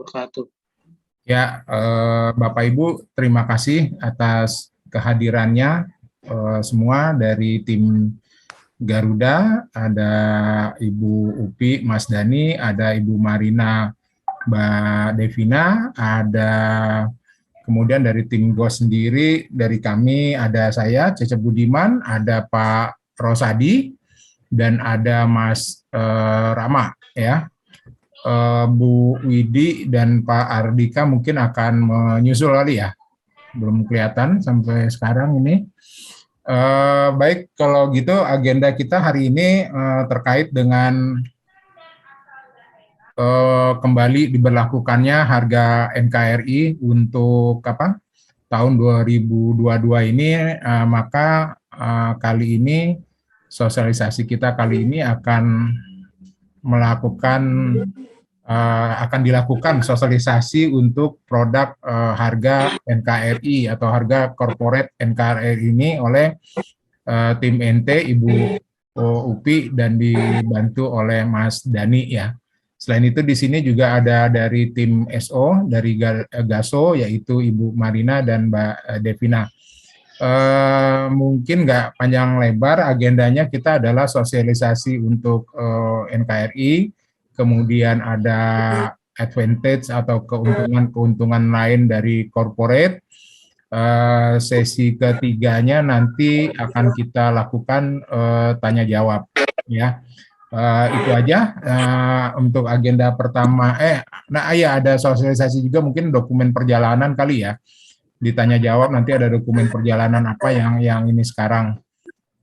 Wabarakatuh. Ya, Bapak Ibu, terima kasih atas kehadirannya semua dari tim Garuda. Ada Ibu Upi, Mas Dani, ada Ibu Marina, Mbak Devina, ada kemudian dari tim GOS sendiri, dari kami ada saya, Cecep Budiman, ada Pak Rosadi, dan ada Mas Rama, ya. Bu Widi dan Pak Ardika mungkin akan menyusul kali ya, belum kelihatan sampai sekarang ini. Baik, kalau gitu agenda kita hari ini terkait dengan kembali diberlakukannya harga NKRI untuk tahun 2022 ini, maka kali ini sosialisasi kita kali ini akan dilakukan sosialisasi untuk produk harga NKRI atau harga corporate NKRI ini oleh tim NT, Ibu Upi, dan dibantu oleh Mas Dani ya. Selain itu di sini juga ada dari tim SO, dari GASO, yaitu Ibu Marina dan Mbak Devina. Mungkin nggak panjang lebar, agendanya kita adalah sosialisasi untuk NKRI, kemudian ada advantage atau keuntungan-keuntungan lain dari corporate. Sesi ketiganya nanti akan kita lakukan tanya jawab, ya. Itu aja untuk agenda pertama. Ada sosialisasi juga, mungkin dokumen perjalanan kali ya. Ditanya jawab nanti ada dokumen perjalanan apa yang ini sekarang.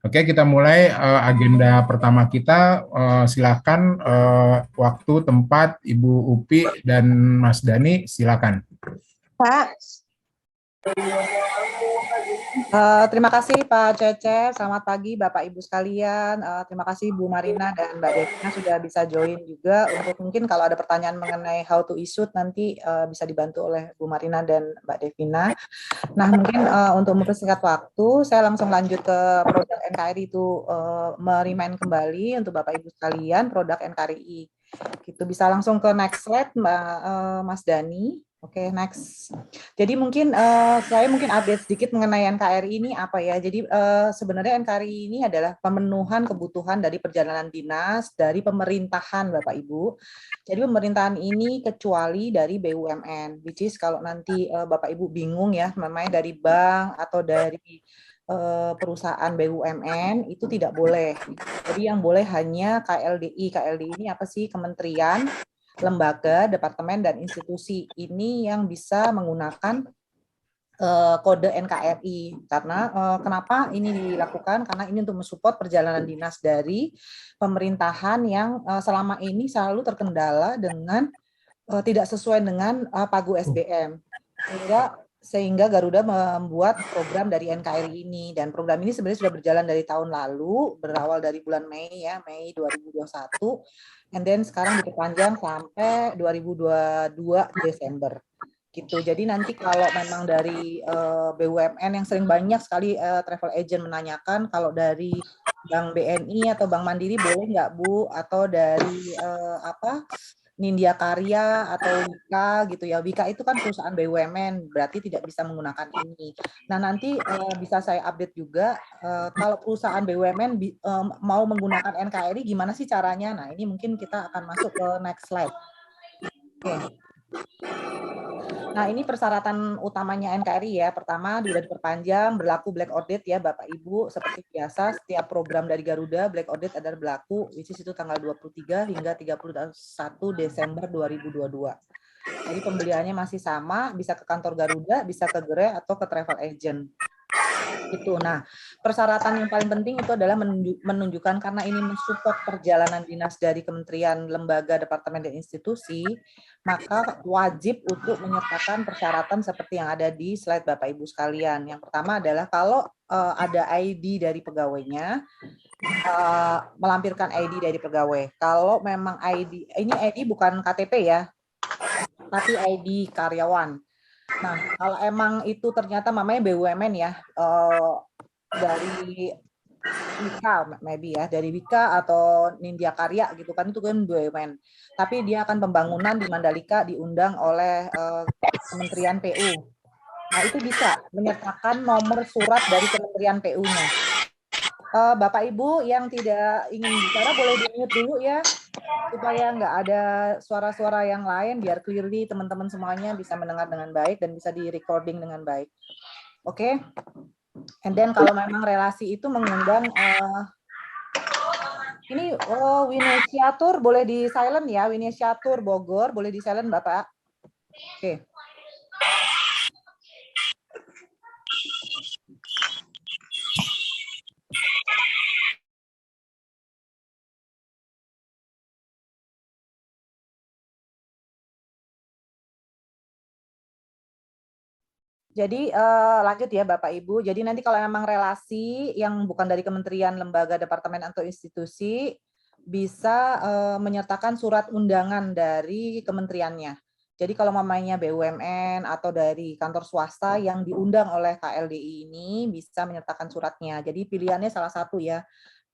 Oke, kita mulai agenda pertama kita. Silakan waktu, tempat, Ibu Upi dan Mas Dani, silakan. Pak. Terima kasih Pak Cece, selamat pagi Bapak Ibu sekalian. Terima kasih Bu Marina dan Mbak Devina sudah bisa join juga. Untuk mungkin kalau ada pertanyaan mengenai how to issue nanti bisa dibantu oleh Bu Marina dan Mbak Devina. Nah mungkin untuk mempersingkat waktu, saya langsung lanjut ke produk NKRI itu, merimain kembali untuk Bapak Ibu sekalian produk NKRI. Gitu, bisa langsung ke next slide Mas Dani. Oke, next. Jadi mungkin saya update sedikit mengenai NKRI ini apa ya. Jadi sebenarnya NKRI ini adalah pemenuhan kebutuhan dari perjalanan dinas dari pemerintahan Bapak Ibu. Jadi pemerintahan ini kecuali dari BUMN, which is kalau nanti Bapak Ibu bingung ya, namanya dari bank atau dari perusahaan BUMN itu tidak boleh. Jadi yang boleh hanya KLDI. KLDI ini apa sih? Kementerian, lembaga, departemen, dan institusi ini yang bisa menggunakan kode NKRI. Karena kenapa ini dilakukan? Karena ini untuk mensupport perjalanan dinas dari pemerintahan yang selama ini selalu terkendala dengan tidak sesuai dengan Pagu SBM. Sehingga Garuda membuat program dari NKRI ini, dan program ini sebenarnya sudah berjalan dari tahun lalu, berawal dari bulan Mei ya, Mei 2021, and then sekarang diperpanjang sampai 2022 Desember. Gitu. Jadi nanti kalau memang dari BUMN yang sering banyak sekali travel agent menanyakan, kalau dari Bank BNI atau Bank Mandiri boleh nggak Bu, atau dari Nindya Karya atau Wika gitu ya. Wika itu kan perusahaan BUMN, berarti tidak bisa menggunakan ini. Nah nanti bisa saya update juga kalau perusahaan BUMN mau menggunakan NKRI gimana sih caranya. Nah ini mungkin kita akan masuk ke next slide. Oke. Nah ini persyaratan utamanya NKRI ya. Pertama sudah diperpanjang, berlaku black audit ya Bapak Ibu. Seperti biasa setiap program dari Garuda black audit adalah berlaku, which is itu tanggal 23 hingga 31 Desember 2022. Jadi pembeliannya masih sama, bisa ke kantor Garuda, bisa ke gerai atau ke travel agent. Itu. Nah, persyaratan yang paling penting itu adalah menunjukkan karena ini mensupport perjalanan dinas dari kementerian, lembaga, departemen, dan institusi, maka wajib untuk menyertakan persyaratan seperti yang ada di slide Bapak Ibu sekalian. Yang pertama adalah kalau ada ID dari pegawainya, melampirkan ID dari pegawai. Kalau memang ID, ini ID bukan KTP ya, tapi ID karyawan. Nah, kalau emang itu ternyata namanya BUMN ya, dari Wika maybe ya, dari Wika atau Nindya Karya gitu kan, itu kan BUMN. Tapi dia akan pembangunan di Mandalika diundang oleh Kementerian PU. Nah, itu bisa menyertakan nomor surat dari Kementerian PU-nya. Bapak Ibu yang tidak ingin bicara boleh di-mute dulu ya, supaya nggak ada suara-suara yang lain, biar clearly teman-teman semuanya bisa mendengar dengan baik dan bisa di-recording dengan baik. Oke? And then kalau memang relasi itu mengundang, ini Winesiatur boleh di-silent ya, Winesiatur Bogor, boleh di-silent Bapak? Oke. Jadi lanjut ya Bapak Ibu. Jadi nanti kalau memang relasi yang bukan dari kementerian, lembaga, departemen atau institusi bisa menyertakan surat undangan dari kementeriannya. Jadi kalau mamanya BUMN atau dari kantor swasta yang diundang oleh KLDI ini bisa menyertakan suratnya. Jadi pilihannya salah satu ya.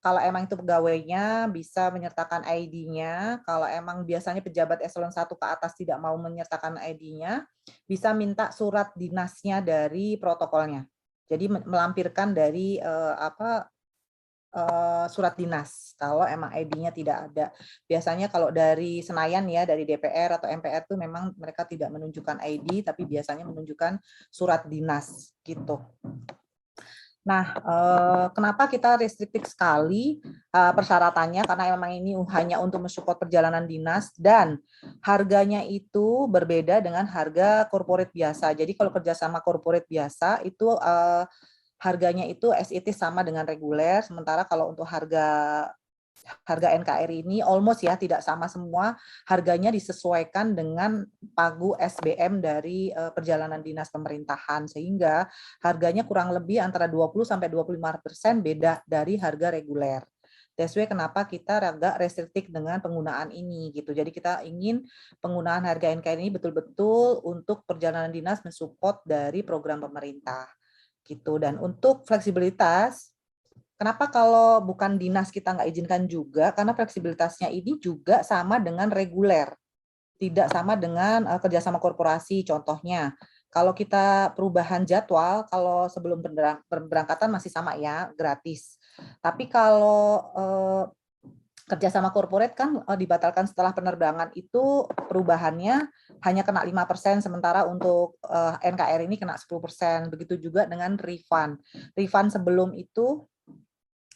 Kalau emang itu pegawainya bisa menyertakan ID-nya, kalau emang biasanya pejabat eselon 1 ke atas tidak mau menyertakan ID-nya, bisa minta surat dinasnya dari protokolnya. Jadi melampirkan dari surat dinas kalau emang ID-nya tidak ada. Biasanya kalau dari Senayan ya, dari DPR atau MPR itu memang mereka tidak menunjukkan ID, tapi biasanya menunjukkan surat dinas gitu. Nah, kenapa kita restriktif sekali persyaratannya? Karena memang ini hanya untuk mensupport perjalanan dinas dan harganya itu berbeda dengan harga corporate biasa. Jadi kalau kerjasama corporate biasa itu harganya itu as it is sama dengan reguler. Sementara kalau untuk harga NKRI ini almost ya tidak sama semua, harganya disesuaikan dengan pagu SBM dari perjalanan dinas pemerintahan, sehingga harganya kurang lebih antara 20 sampai 25% beda dari harga reguler. That's why kenapa kita agak restriktif dengan penggunaan ini gitu. Jadi kita ingin penggunaan harga NKRI ini betul-betul untuk perjalanan dinas mensupport dari program pemerintah gitu. Dan untuk fleksibilitas, kenapa kalau bukan dinas kita nggak izinkan juga? Karena fleksibilitasnya ini juga sama dengan reguler, tidak sama dengan kerjasama korporasi. Contohnya, kalau kita perubahan jadwal, kalau sebelum berberangkatan masih sama ya, gratis. Tapi kalau kerjasama korporat kan dibatalkan setelah penerbangan, itu perubahannya hanya kena 5%, sementara untuk NKR ini kena 10%. Begitu juga dengan refund. Refund sebelum itu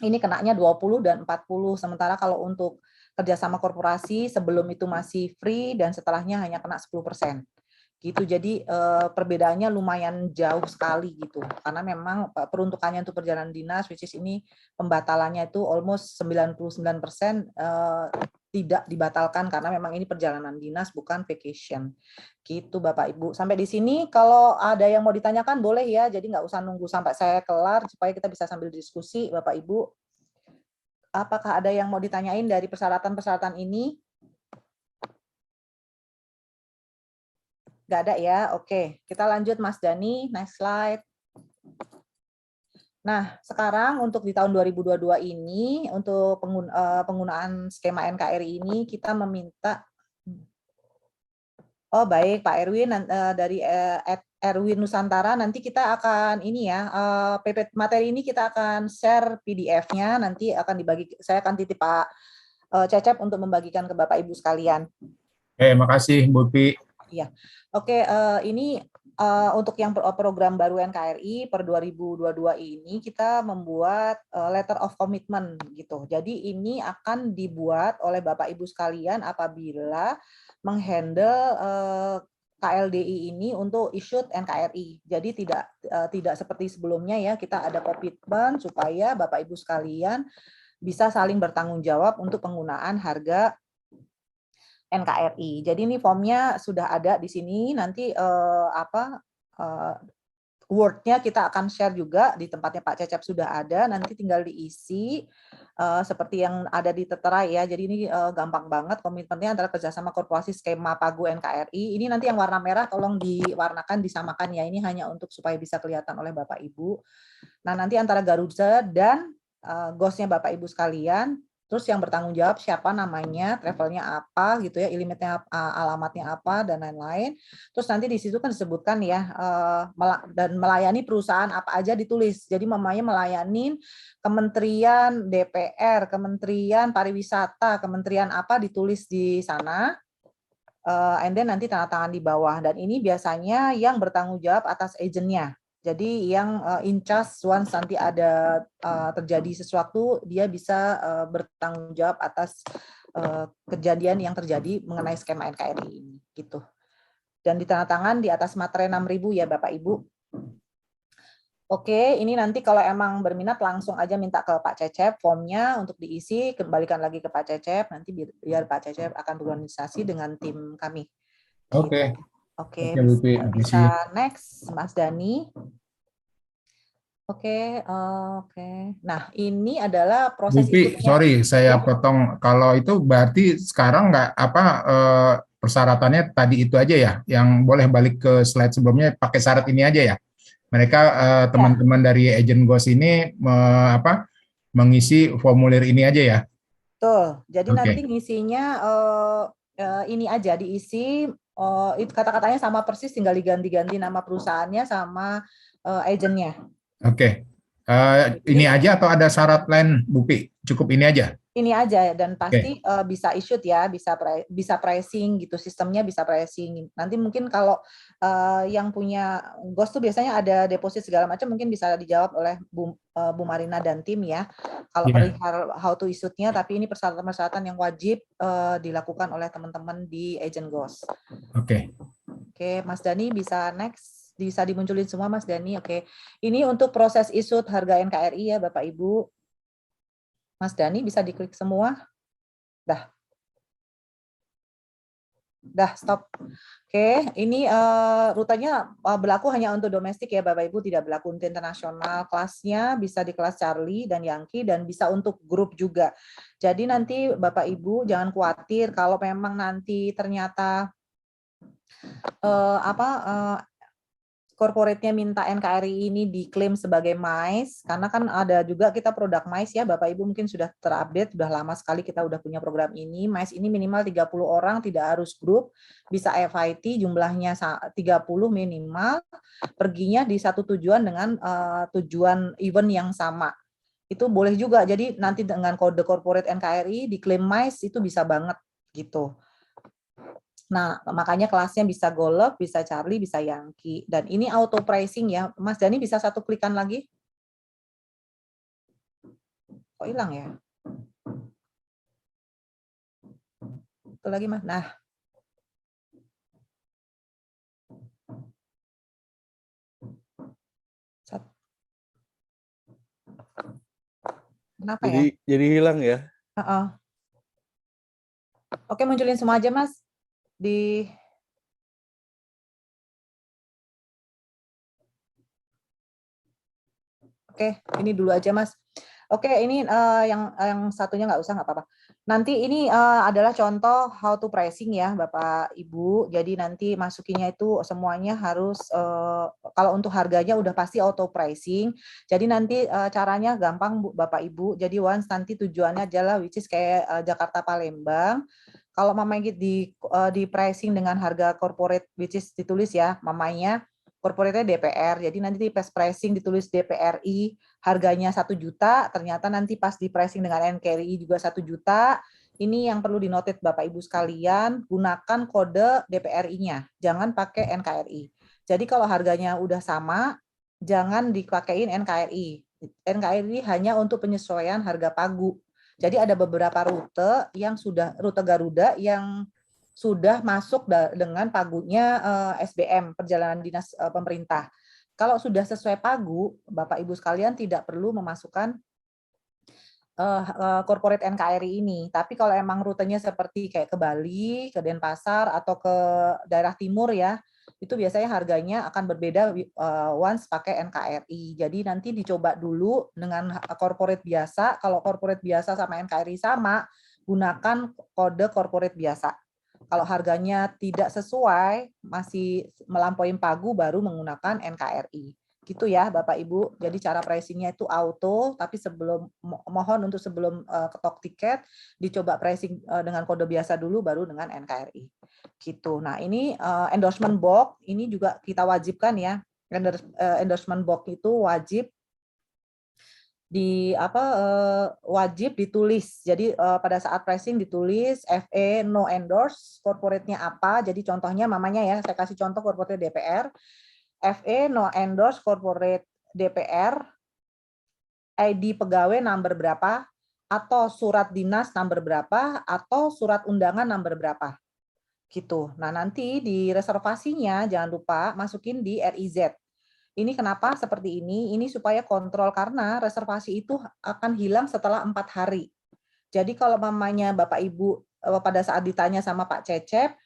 ini kenanya 20 dan 40, sementara kalau untuk kerjasama korporasi sebelum itu masih free dan setelahnya hanya kena 10%. Gitu. Jadi perbedaannya lumayan jauh sekali gitu. Karena memang peruntukannya untuk perjalanan dinas, which is ini pembatalannya itu almost 99% tidak dibatalkan karena memang ini perjalanan dinas bukan vacation. Gitu Bapak Ibu. Sampai di sini kalau ada yang mau ditanyakan boleh ya. Jadi nggak usah nunggu sampai saya kelar supaya kita bisa sambil diskusi Bapak Ibu. Apakah ada yang mau ditanyain dari persyaratan-persyaratan ini? Nggak ada ya? Oke, kita lanjut Mas Dani, next slide. Nah, sekarang untuk di tahun 2022 ini, untuk penggunaan skema NKRI ini, kita meminta, oh baik Pak Erwin, dari Erwin Nusantara, nanti kita akan ini ya, materi ini kita akan share PDF-nya, nanti akan dibagi, saya akan titip Pak Cecep untuk membagikan ke Bapak Ibu sekalian. Makasih Bu Pi. Iya, oke. Ini untuk yang program baru NKRI per 2022 ini kita membuat letter of commitment gitu. Jadi ini akan dibuat oleh Bapak Ibu sekalian apabila menghandle KLDI ini untuk issued NKRI. Jadi tidak seperti sebelumnya ya, kita ada komitmen supaya Bapak Ibu sekalian bisa saling bertanggung jawab untuk penggunaan harga NKRI. Jadi ini formnya sudah ada di sini. Nanti Word-nya kita akan share juga di tempatnya Pak Cecep sudah ada. Nanti tinggal diisi seperti yang ada di tertera ya. Jadi ini gampang banget. Komitmennya antara kerjasama korporasi skema pagu NKRI. Ini nanti yang warna merah tolong diwarnakan, disamakan ya. Ini hanya untuk supaya bisa kelihatan oleh Bapak Ibu. Nah nanti antara Garuda dan GOS-nya Bapak Ibu sekalian, terus yang bertanggung jawab siapa namanya, travelnya apa gitu ya, ilimitnya alamatnya apa dan lain-lain. Terus nanti di situ kan disebutkan ya, dan melayani perusahaan apa aja ditulis. Jadi mamanya melayani Kementerian DPR, Kementerian Pariwisata, Kementerian apa ditulis di sana. And then nanti tanda tangan di bawah. Dan ini biasanya yang bertanggung jawab atas agentnya. Jadi yang in charge once nanti ada terjadi sesuatu, dia bisa bertanggung jawab atas kejadian yang terjadi mengenai skema NKRI ini, gitu. Dan ditandatangan di atas materai 6.000 ya Bapak Ibu. Oke, ini nanti kalau emang berminat langsung aja minta ke Pak Cecep formnya untuk diisi, kembalikan lagi ke Pak Cecep, nanti biar Pak Cecep akan berkoordinasi dengan tim kami. Oke. Oke, Oke, Bu Pi, bisa makasih. next, Mas Dani. Oke, oke. Nah, ini adalah Bu proses Pi, ikutnya. sorry saya potong. Kalau itu berarti sekarang nggak apa persyaratannya tadi itu aja ya, yang boleh balik ke slide sebelumnya pakai syarat ini aja ya. Mereka Ya, teman-teman dari agent GOS ini mengisi formulir ini aja ya. betul. Jadi nanti Oke. ngisinya ini aja diisi, itu kata-katanya sama persis, tinggal diganti-ganti nama perusahaannya sama agentnya. Oke. Ini Jadi aja atau ada syarat lain, Bu Pi? Cukup ini aja. ini aja dan Oke. pasti bisa issued ya, bisa pricing gitu, sistemnya bisa pricing. Nanti mungkin kalau yang punya GOS tuh biasanya ada deposit segala macam, mungkin bisa dijawab oleh Bu Marina dan tim ya. Kalau Iya. perihal how to issued-nya, tapi ini persyaratan-persyaratan yang wajib dilakukan oleh teman-teman di agent GOS. Oke. Oke, Mas Dani bisa next, bisa dimunculin semua Mas Dani. Oke, ini untuk proses issued harga NKRI ya Bapak Ibu. Mas Dani bisa diklik semua. Dah, stop. Oke, ini rutenya berlaku hanya untuk domestik ya Bapak Ibu, tidak berlaku untuk internasional. Kelasnya bisa di kelas Charlie dan Yankee dan bisa untuk grup juga. Jadi nanti Bapak Ibu jangan khawatir kalau memang nanti ternyata corporate-nya minta NKRI ini diklaim sebagai MICE, karena kan ada juga kita produk MICE ya, Bapak Ibu mungkin sudah terupdate, sudah lama sekali kita udah punya program ini. MICE ini minimal 30 orang, tidak harus grup, bisa FIT, jumlahnya 30 minimal, perginya di satu tujuan dengan tujuan event yang sama. Itu boleh juga, jadi nanti dengan kode corporate NKRI diklaim MICE itu bisa banget gitu. Nah, makanya kelasnya bisa Golf, bisa Charlie, bisa Yankee. Dan ini auto pricing ya. Mas Dani bisa satu klikan lagi? Kok hilang ya? Itu lagi, Mas. Nah. Kenapa ya? Jadi hilang ya? Oke, munculin semua aja, Mas. Di Oke, ini dulu aja, Mas. Oke, ini yang satunya nggak usah, nggak apa-apa. Nanti ini adalah contoh how to pricing ya, Bapak Ibu. Jadi nanti masukinnya itu semuanya harus, kalau untuk harganya udah pasti auto pricing. Jadi nanti caranya gampang, Bapak Ibu. Jadi once nanti tujuannya adalah which is kayak Jakarta Palembang. Kalau mamanya di pricing dengan harga corporate which is ditulis ya, mamanya corporate DPR. Jadi nanti di pricing ditulis DPRI, harganya 1 juta, ternyata nanti pas di pricing dengan NKRI juga 1 juta. Ini yang perlu dinotit Bapak Ibu sekalian, gunakan kode DPRI-nya, jangan pakai NKRI. Jadi kalau harganya udah sama, jangan dipakein NKRI. NKRI hanya untuk penyesuaian harga pagu. Jadi ada beberapa rute yang sudah, rute Garuda yang sudah masuk dengan pagunya SBM, Perjalanan Dinas Pemerintah. Kalau sudah sesuai pagu, Bapak Ibu sekalian tidak perlu memasukkan corporate NKRI ini. Tapi kalau emang rutenya seperti kayak ke Bali, ke Denpasar, atau ke daerah timur ya, itu biasanya harganya akan berbeda once pakai NKRI. Jadi nanti dicoba dulu dengan corporate biasa. Kalau corporate biasa sama NKRI sama, gunakan kode corporate biasa. Kalau harganya tidak sesuai, masih melampaui pagu, baru menggunakan NKRI. Gitu ya Bapak Ibu. Jadi cara pricingnya itu auto, tapi mohon untuk sebelum ketok tiket dicoba pricing dengan kode biasa dulu, baru dengan NKRI. Gitu. Nah ini endorsement box ini juga kita wajibkan ya. Endorsement box itu wajib wajib ditulis. Jadi pada saat pricing ditulis FE no endorse, corporate-nya apa. Jadi contohnya mamanya ya, saya kasih contoh corporate DPR. FE no endorse corporate DPR, ID pegawai number berapa, atau surat dinas number berapa, atau surat undangan number berapa. Gitu. Nah, nanti di reservasinya jangan lupa masukin di RIZ. Ini kenapa seperti ini? Ini supaya kontrol karena reservasi itu akan hilang setelah 4 hari. Jadi kalau mamanya Bapak Ibu pada saat ditanya sama Pak Cecep,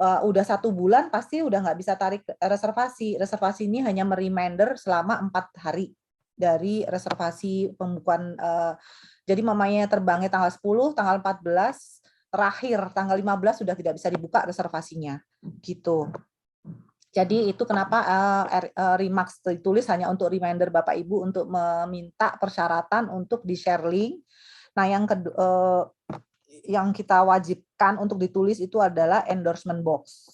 udah 1 bulan pasti udah nggak bisa tarik reservasi. Reservasi ini hanya mereminder selama 4 hari dari reservasi pembukuan. Jadi mamanya terbangnya tanggal 10, tanggal 14, terakhir tanggal 15 sudah tidak bisa dibuka reservasinya. Gitu. Jadi itu kenapa remarks ditulis hanya untuk reminder Bapak Ibu untuk meminta persyaratan untuk di-share link. Nah, yang kita wajibkan untuk ditulis itu adalah endorsement box.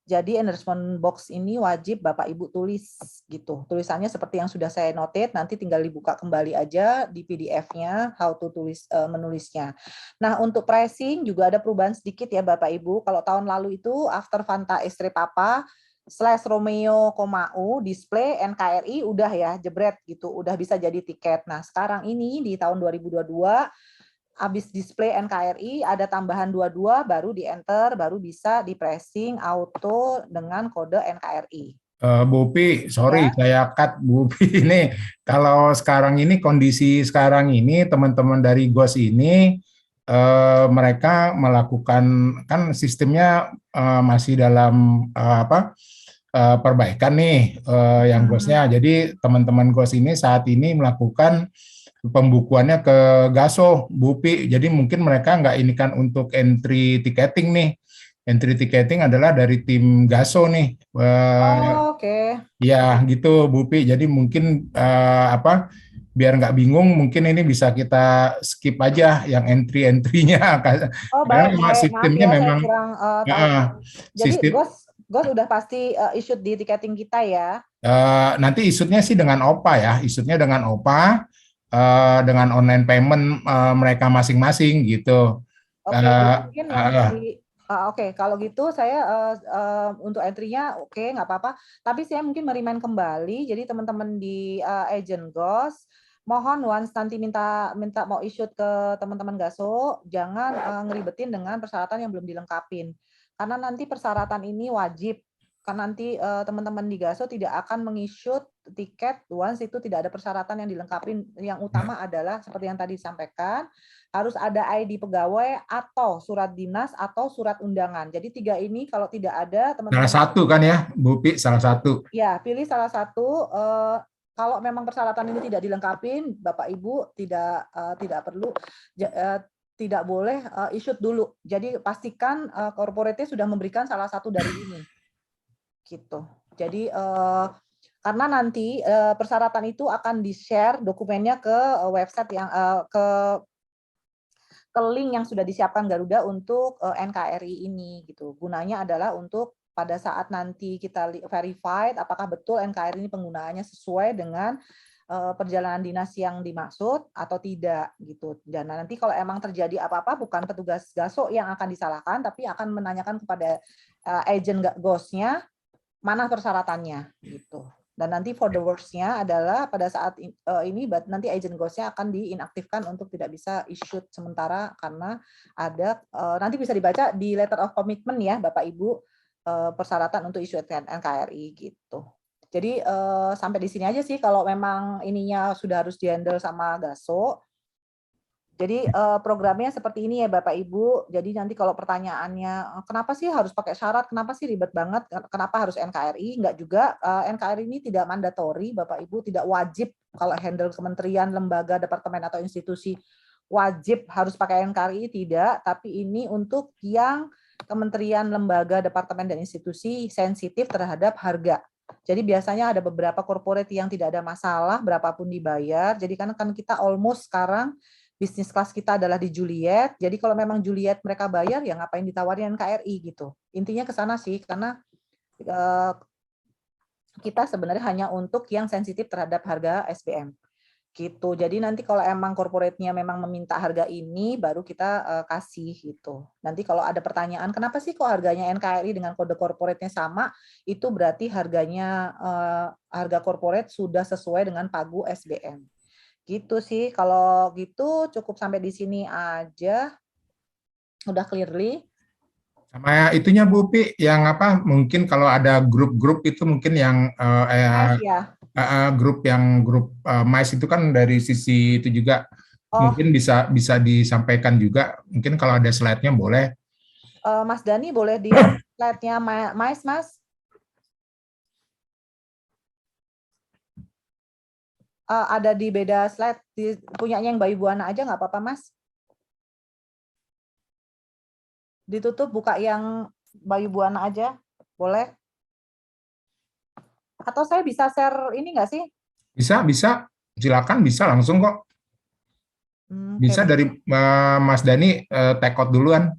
Jadi endorsement box ini wajib Bapak Ibu tulis gitu. Tulisannya seperti yang sudah saya notate, nanti tinggal dibuka kembali aja di PDF-nya how to menulisnya. Nah, untuk pricing juga ada perubahan sedikit ya Bapak Ibu. Kalau tahun lalu itu after Fanta Estre Papa /Romeo, U display NKRI udah ya jebret gitu, udah bisa jadi tiket. Nah, sekarang ini di tahun 2022 habis display NKRI ada tambahan 22 baru di enter, baru bisa di pressing auto dengan kode NKRI. Bu Pi, sorry Ya. saya cut Bu Pi ini. Kalau sekarang ini kondisi sekarang ini teman-teman dari GOS ini mereka melakukan kan sistemnya masih dalam perbaikan nih yang GOS-nya. Jadi teman-teman GOS ini saat ini melakukan pembukuannya ke GASO, Bu Pi. Jadi mungkin mereka nggak ini kan untuk entry ticketing nih. Entry ticketing adalah dari tim GASO nih. Oke. Ya gitu Bu Pi. Jadi mungkin biar nggak bingung, mungkin ini bisa kita skip aja yang entry-entry-nya. Karena Baik. memang Maaf sistemnya ya, saya memang kurang tahu. Jadi sistem GOS udah pasti issued di tiketing kita ya. nanti isutnya sih dengan OPA ya, isutnya dengan OPA dengan online payment mereka masing-masing gitu. Oke, mungkin yang kalau gitu saya untuk entry-nya oke, nggak apa-apa. Tapi saya mungkin merimain kembali. Jadi teman-teman di agent GOS, mohon once nanti minta mau issue ke teman-teman GASO, jangan ngeribetin dengan persyaratan yang belum dilengkapin. Karena nanti persyaratan ini wajib. Kan nanti teman-teman di GASO tidak akan mengissued tiket once itu tidak ada persyaratan yang dilengkapin. Yang utama adalah seperti yang tadi disampaikan, harus ada ID pegawai atau surat dinas atau surat undangan. Jadi 3 ini kalau tidak ada teman-teman. Salah satu kan ya, Bu Pi, salah satu. Ya, pilih salah satu. Kalau memang persyaratan ini tidak dilengkapin, Bapak Ibu tidak perlu tidak boleh issued dulu. Jadi pastikan corporate sudah memberikan salah satu dari ini. Gitu. Jadi karena nanti persyaratan itu akan di-share dokumennya ke website yang ke link yang sudah disiapkan Garuda untuk NKRI ini gitu. Gunanya adalah untuk pada saat nanti kita verified apakah betul NKRI ini penggunaannya sesuai dengan perjalanan dinas yang dimaksud atau tidak gitu. Dan nanti kalau emang terjadi apa-apa bukan petugas GASO yang akan disalahkan, tapi akan menanyakan kepada agent GOS-nya mana persyaratannya gitu. Dan nanti for the worst-nya adalah pada saat ini nanti agent GOS-nya akan diinaktifkan untuk tidak bisa issued sementara karena ada nanti bisa dibaca di letter of commitment ya Bapak Ibu persyaratan untuk issue NKRI gitu. Jadi sampai di sini aja sih kalau memang ininya sudah harus di-handle sama GASO. Jadi programnya seperti ini ya Bapak Ibu. Jadi nanti kalau pertanyaannya kenapa sih harus pakai syarat, kenapa sih ribet banget, kenapa harus NKRI? Enggak juga, NKRI ini tidak mandatori Bapak Ibu, tidak wajib kalau handle kementerian, lembaga, departemen atau institusi wajib harus pakai NKRI tidak, tapi ini untuk yang kementerian, lembaga, departemen dan institusi sensitif terhadap harga. Jadi biasanya ada beberapa corporate yang tidak ada masalah, berapapun dibayar. Jadi kan kita almost sekarang bisnis kelas kita adalah di Juliet. Jadi kalau memang Juliet mereka bayar, ya ngapain ditawarin NKRI gitu. Intinya ke sana sih, karena kita sebenarnya hanya untuk yang sensitif terhadap harga SBM. Gitu. Jadi nanti kalau emang corporate-nya memang meminta harga ini, baru kita kasih gitu. Nanti kalau ada pertanyaan, kenapa sih kok harganya NKRI dengan kode corporate-nya sama? Itu berarti harganya harga corporate sudah sesuai dengan pagu SBM. Gitu sih. Kalau gitu cukup sampai di sini aja. Udah clearly. Sama itunya Bu Pi, yang apa? Mungkin kalau ada grup-grup itu mungkin yang Nice ya. grup MICE itu kan dari sisi itu juga Oh, mungkin bisa bisa disampaikan juga. Mungkin kalau ada slide-nya boleh. Mas Dani boleh di-up slide-nya Mas, Mas? Ada di beda slide, punyanya yang Bayu Buana aja nggak apa-apa, Mas? Ditutup, buka yang Bayu Buana aja, boleh? Atau saya bisa share ini nggak sih? Bisa, bisa. Silakan, bisa langsung kok. Oke, Bisa dari Mas Dani take out duluan.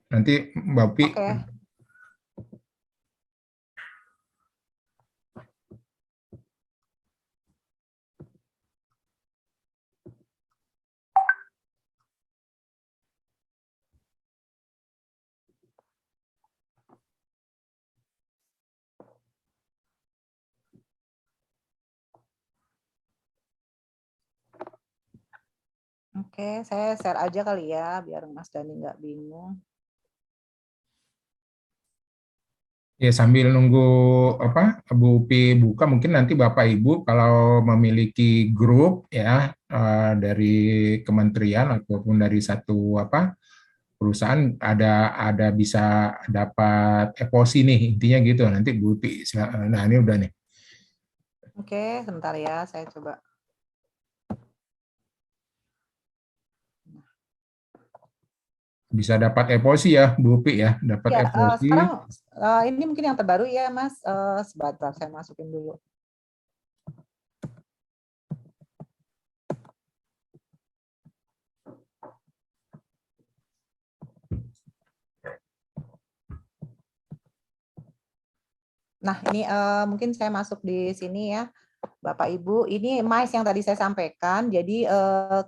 Nanti Mbak Pi. oke. Oke, saya share aja kali ya, biar Mas Dani nggak bingung. Ya, sambil nunggu apa Bu Pi buka, mungkin nanti Bapak Ibu kalau memiliki grup ya dari kementerian ataupun dari satu apa perusahaan ada bisa dapat EPOSI nih, intinya gitu. Nanti Bu Pi, nah ini udah nih. Oke, sebentar ya, saya coba. Bisa dapat EPOSI ya Bu Pi ya, dapat Ya, EPOSI. sekarang ini mungkin yang terbaru ya, Mas. Sebentar, saya masukin dulu. Nah, ini mungkin saya masuk di sini ya, Bapak Ibu. Ini MICE yang tadi saya sampaikan. Jadi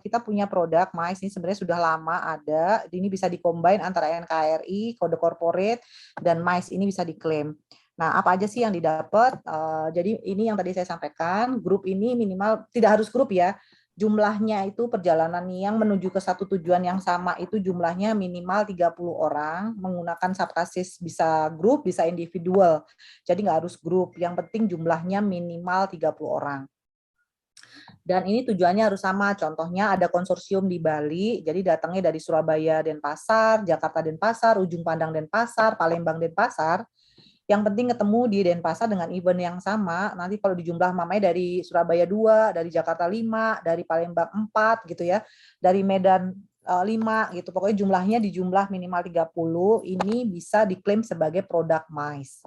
kita punya produk MICE ini sebenarnya sudah lama ada. Ini bisa dikombin antara NKRI, kode corporate, dan MICE ini bisa diklaim. Nah, apa aja sih yang didapat? Jadi ini yang tadi saya sampaikan, grup ini minimal, tidak harus grup ya, jumlahnya itu perjalanan yang menuju ke satu tujuan yang sama itu jumlahnya minimal 30 orang, menggunakan subcasis bisa grup, bisa individual. Jadi nggak harus grup, yang penting jumlahnya minimal 30 orang. Dan ini tujuannya harus sama, contohnya ada konsorsium di Bali, jadi datangnya dari Surabaya Denpasar, Jakarta Denpasar, Ujung Pandang Denpasar, Palembang Denpasar. Yang penting ketemu di Denpasar dengan event yang sama. Nanti kalau di jumlah mamanya dari Surabaya 2, dari Jakarta 5, dari Palembang 4 gitu ya. Dari Medan 5 gitu. Pokoknya jumlahnya di jumlah minimal 30 ini bisa diklaim sebagai produk MICE.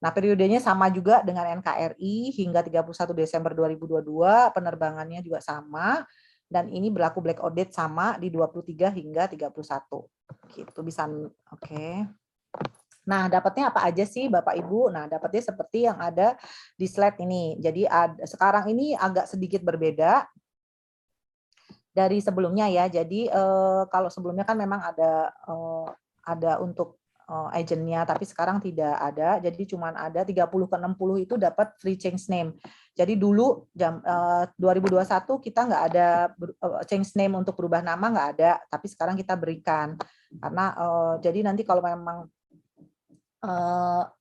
Nah, periodenya sama juga dengan NKRI hingga 31 Desember 2022, penerbangannya juga sama. Dan ini berlaku black audit sama di 23 hingga 31. Gitu bisa oke. Nah, dapatnya apa aja sih Bapak Ibu? Nah, dapatnya seperti yang ada di slide ini. Jadi sekarang ini agak sedikit berbeda dari sebelumnya ya. Jadi kalau sebelumnya kan memang ada untuk agentnya, tapi sekarang tidak ada. Jadi cuma ada 30 ke 60 itu dapat free change name. Jadi dulu 2021 kita nggak ada change name untuk berubah nama, nggak ada. Tapi sekarang kita berikan karena jadi nanti kalau memang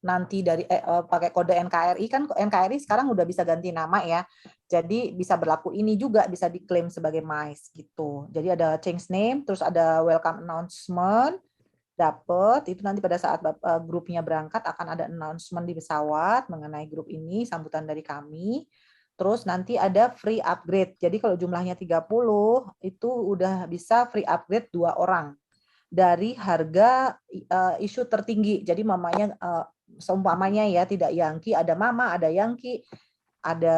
nanti dari pakai kode NKRI, kan NKRI sekarang udah bisa ganti nama ya, jadi bisa berlaku ini juga, bisa diklaim sebagai MICE gitu. Jadi ada change name, terus ada welcome announcement, dapat itu nanti pada saat grupnya berangkat akan ada announcement di pesawat mengenai grup ini, sambutan dari kami. Terus nanti ada free upgrade, jadi kalau jumlahnya 30 itu udah bisa free upgrade 2 orang dari harga isu tertinggi. Jadi mamanya seumpamanya ya, tidak Yankee, ada Mama, ada Yankee, ada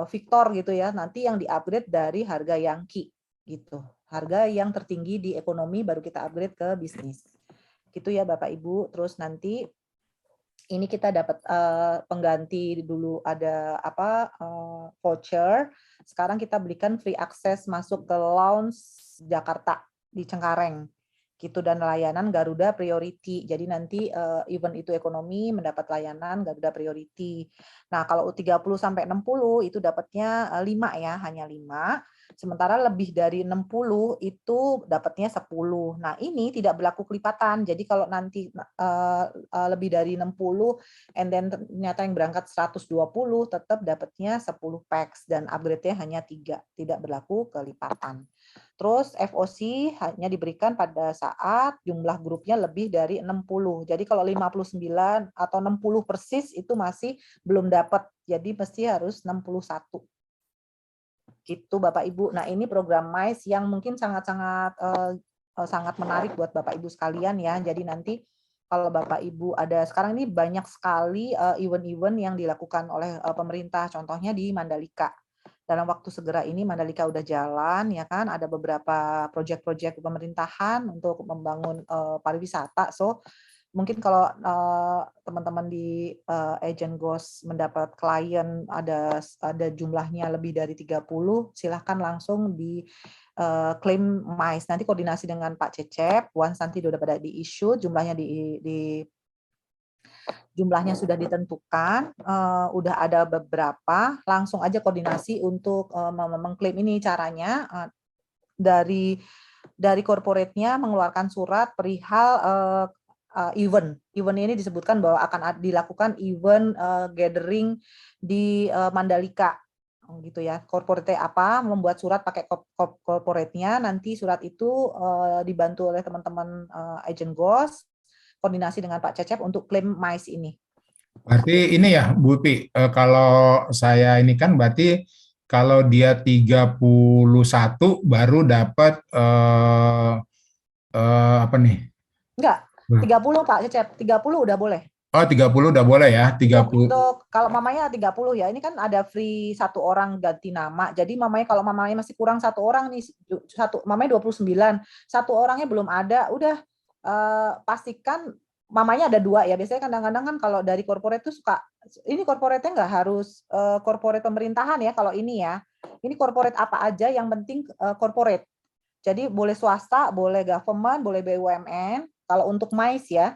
Victor gitu ya. Nanti yang di-upgrade dari harga Yankee gitu. Harga yang tertinggi di ekonomi baru kita upgrade ke bisnis. Gitu ya Bapak Ibu. Terus nanti ini kita dapat pengganti dulu ada apa voucher. Sekarang kita berikan free access masuk ke lounge Jakarta di Cengkareng gitu, dan layanan Garuda Priority. Jadi nanti event itu ekonomi mendapat layanan Garuda Priority. Nah, kalau 30 sampai 60 itu dapatnya 5 ya, hanya 5. Sementara lebih dari 60 itu dapatnya 10. Nah, ini tidak berlaku kelipatan. Jadi kalau nanti lebih dari 60 and then ternyata yang berangkat 120 tetap dapatnya 10 packs dan upgrade-nya hanya 3, tidak berlaku kelipatan. Terus FOC hanya diberikan pada saat jumlah grupnya lebih dari 60. Jadi kalau 59 atau 60 persis itu masih belum dapat. Jadi mesti harus 61. Gitu Bapak Ibu. Nah, ini program MICE yang mungkin sangat-sangat sangat menarik buat Bapak Ibu sekalian ya. Jadi nanti kalau Bapak Ibu ada sekarang ini banyak sekali event-event yang dilakukan oleh pemerintah. Contohnya di Mandalika. Dalam waktu segera ini Mandalika udah jalan ya kan, ada beberapa proyek-proyek pemerintahan untuk membangun pariwisata. So mungkin kalau teman-teman di Agent Ghost mendapat klien ada jumlahnya lebih dari 30, silahkan langsung di klaim MICE. Nanti koordinasi dengan Pak Cecep, once nanti udah pada di-issue, jumlahnya jumlahnya sudah ditentukan, udah ada beberapa, langsung aja koordinasi untuk mengklaim. Ini caranya dari corporate-nya mengeluarkan surat perihal event. Event ini disebutkan bahwa akan dilakukan event gathering di Mandalika gitu ya. Corporate apa membuat surat pakai corporate-nya, nanti surat itu dibantu oleh teman-teman Agent Ghost, koordinasi dengan Pak Cecep untuk klaim MICE ini. Berarti ini ya Bu Pi, kalau saya ini kan berarti kalau dia 31 baru dapat apa nih? Enggak, 30 Pak Cecep, 30 udah boleh. Oh, 30 udah boleh ya, 30. Untuk kalau mamanya 30 ya, ini kan ada free 1 orang ganti nama. Jadi mamanya kalau mamanya masih kurang 1 orang nih, mamanya 29, 1 orangnya belum ada, udah pastikan mamanya ada 2 ya. Biasanya kadang-kadang kan kalau dari corporate tuh suka, ini corporate-nya nggak harus corporate pemerintahan ya kalau ini ya. Ini corporate apa aja yang penting corporate. Jadi boleh swasta, boleh government, boleh BUMN. Kalau untuk MICE ya.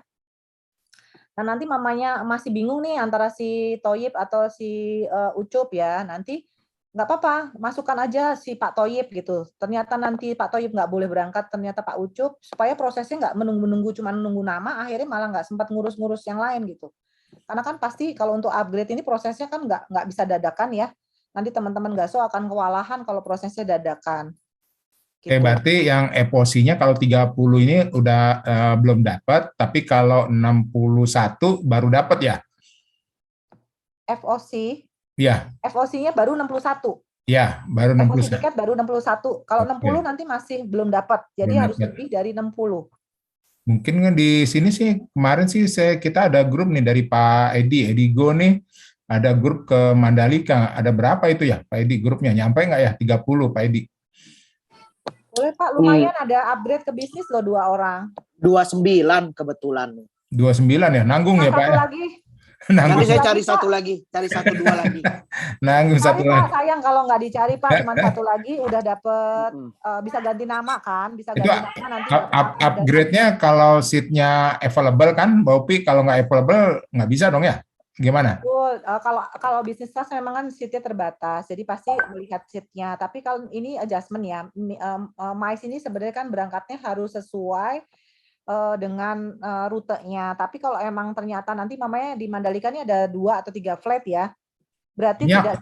Nah, nanti mamanya masih bingung nih antara si Toyib atau si Ucup ya. Nanti nggak apa-apa, masukkan aja si Pak Toyib gitu. Ternyata nanti Pak Toyib nggak boleh berangkat, ternyata Pak Ucup, supaya prosesnya nggak menunggu-menunggu, cuma menunggu nama, akhirnya malah nggak sempat ngurus-ngurus yang lain gitu. Karena kan pasti kalau untuk upgrade ini prosesnya kan nggak bisa dadakan ya. Nanti teman-teman GASO akan kewalahan kalau prosesnya dadakan. Gitu. Berarti yang eposinya kalau 30 ini udah belum dapat, tapi kalau 61 baru dapat ya? FOC, Iya. FOC-nya baru 61. Ya, baru FOC 61. tiket baru 61. Kalau 60 nanti masih belum dapat. Jadi Belum harus dapat. lebih dari 60. Mungkin kan di sini sih kemarin sih kita ada grup nih dari Pak Edi Go nih, ada grup ke Mandalika. Ada berapa itu ya Pak Edi grupnya? Nyampe nggak ya 30 Pak Edi? Boleh Pak, lumayan ada upgrade ke bisnis loh 2 orang. 29 kebetulan. 29 ya, nanggung ya Pak Satu ya? lagi. Nanggung. Nanti saya Lagi, cari Pak. satu lagi, cari 1-2 lagi. Nanggung Cari satu Pak, lagi. sayang kalau nggak dicari Pak, cuma 1 lagi udah dapet, bisa ganti nama kan, bisa Itu ganti nama nanti dapat upgrade-nya kalau seat-nya available kan, Mbak Upi, kalau nggak available nggak bisa dong ya? Gimana? Betul. Kalau bisnis kelas memang kan seatnya terbatas, jadi pasti melihat seatnya. Tapi kalau ini adjustment ya, MICE ini sebenarnya kan berangkatnya harus sesuai dengan rutenya. Tapi kalau emang ternyata nanti mamanya di Mandalika ini ada 2 atau 3 flight ya, berarti tidak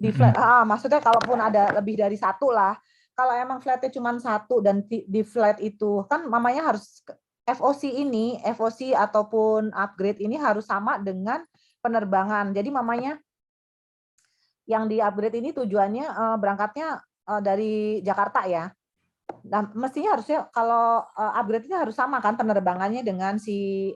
di flight. Maksudnya kalaupun ada lebih dari 1 lah. Kalau emang flightnya cuma 1 dan di flight itu kan mamanya harus FOC ataupun upgrade ini harus sama dengan penerbangan. Jadi mamanya yang di upgrade ini tujuannya berangkatnya dari Jakarta ya. Nah, mestinya harusnya kalau upgrade-nya harus sama kan penerbangannya dengan si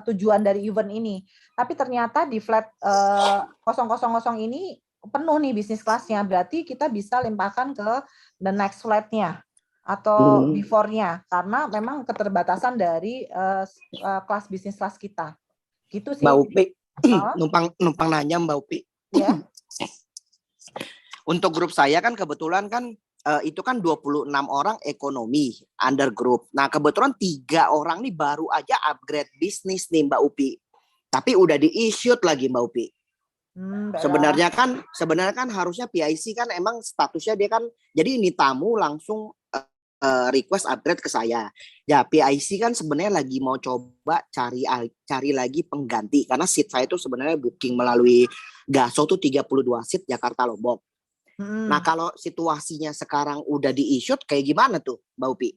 tujuan dari event ini. Tapi ternyata di flight 000 ini penuh nih bisnis kelasnya. Berarti kita bisa limpahkan ke the next flight-nya atau before-nya karena memang keterbatasan dari kelas bisnis kelas kita. Gitu sih. Mbak Upi, Oh, numpang nanya Mbak Upi. ya. Untuk grup saya kan kebetulan kan itu kan 26 orang ekonomi under group. Nah, kebetulan 3 orang nih baru aja upgrade bisnis nih Mbak Upi. Tapi udah di-issue lagi Mbak Upi. Baiklah. Sebenarnya kan harusnya PIC kan emang statusnya dia kan jadi ini tamu langsung request upgrade ke saya. Ya, PIC kan sebenarnya lagi mau coba cari lagi pengganti karena seat saya itu sebenarnya booking melalui Gaso tuh 32 seat Jakarta Lombok. Nah, kalau situasinya sekarang udah di-issue kayak gimana tuh, Mbak Upi?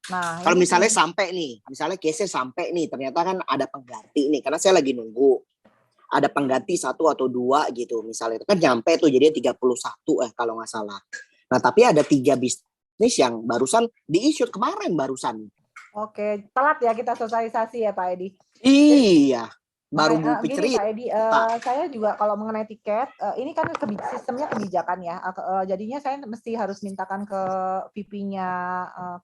Nah, Kalau ini misalnya sampai nih, misalnya case-nya sampai nih, ternyata kan ada pengganti nih, karena saya lagi nunggu. Ada pengganti 1 atau 2 gitu, misalnya itu kan nyampe tuh jadinya 31 kalau nggak salah. Nah, tapi ada 3 bisnis yang barusan di-issue kemarin barusan. Oke, telat ya kita sosialisasi ya Pak Edi. Iya, baru Bu Gini Fitri. Pak Edi, saya juga kalau mengenai tiket, ini kan sistemnya kebijakan ya. Jadinya saya mesti harus mintakan ke VP-nya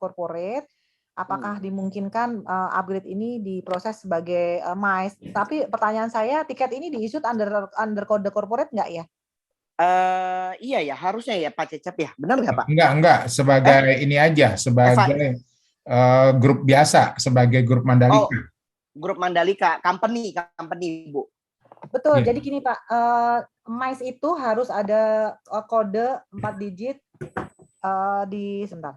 corporate, apakah dimungkinkan upgrade ini diproses sebagai MICE. Tapi pertanyaan saya, tiket ini di-issue under kode corporate nggak ya? Iya ya, harusnya ya Pak Cecep ya. Benar nggak Pak? Enggak, sebagai ini aja, sebagai grup biasa, sebagai grup Mandalika. Oh, grup Mandalika, company Bu. Betul, Iya. jadi gini Pak, MICE itu harus ada kode 4 digit sebentar.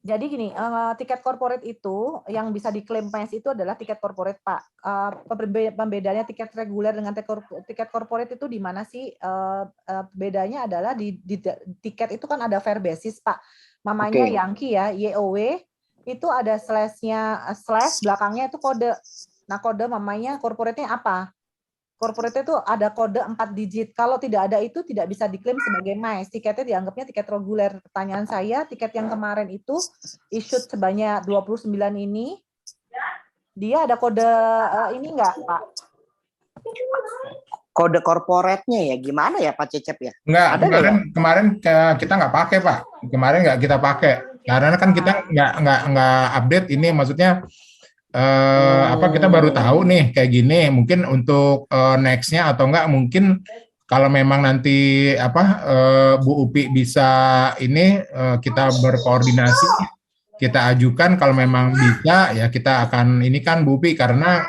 Jadi gini, tiket corporate itu yang bisa diklaim MICE itu adalah tiket corporate Pak. Pembedaannya tiket reguler dengan tiket corporate itu di mana sih? Bedanya adalah di tiket itu kan ada fare basis Pak. Namanya Yankee ya, YOW. Itu ada slash belakangnya itu kode. Nah, kode mamanya corporate-nya apa? Corporate itu ada kode 4 digit. Kalau tidak ada itu tidak bisa diklaim sebagai MICE. Tiketnya dianggapnya tiket reguler. Pertanyaan saya, tiket yang kemarin itu issued sebanyak 29 ini, dia ada kode ini enggak, Pak? Kode corporate-nya ya gimana ya Pak Cecep ya? Enggak, Ada kemarin kita nggak pakai Pak. Kemarin nggak kita pakai karena kan kita nggak update ini, maksudnya kita baru tahu nih kayak gini. Mungkin untuk next-nya atau enggak, mungkin kalau memang nanti Bu Upi bisa ini kita berkoordinasi, kita ajukan kalau memang bisa ya kita akan ini kan Bu Upi, karena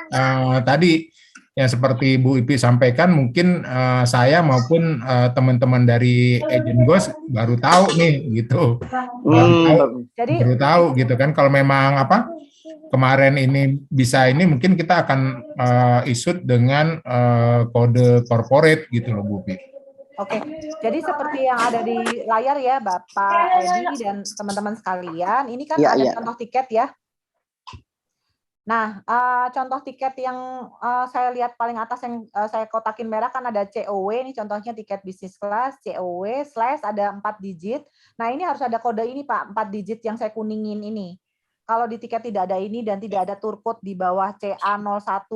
tadi yang seperti Bu Upi sampaikan mungkin saya maupun teman-teman dari Agent Ghost baru tahu nih gitu. Baru tahu gitu kan kalau memang kemarin ini bisa ini mungkin kita akan issue dengan kode corporate gitu loh Bu Upi. Oke, jadi seperti yang ada di layar ya Bapak Edi dan teman-teman sekalian, ini kan ada contoh tiket ya. Nah, contoh tiket yang saya lihat paling atas yang saya kotakin merah kan ada COW, ini contohnya tiket bisnis kelas, COW, slash ada 4 digit. Nah, ini harus ada kode ini Pak, 4 digit yang saya kuningin ini. Kalau di tiket tidak ada ini dan tidak ada turcode di bawah CA01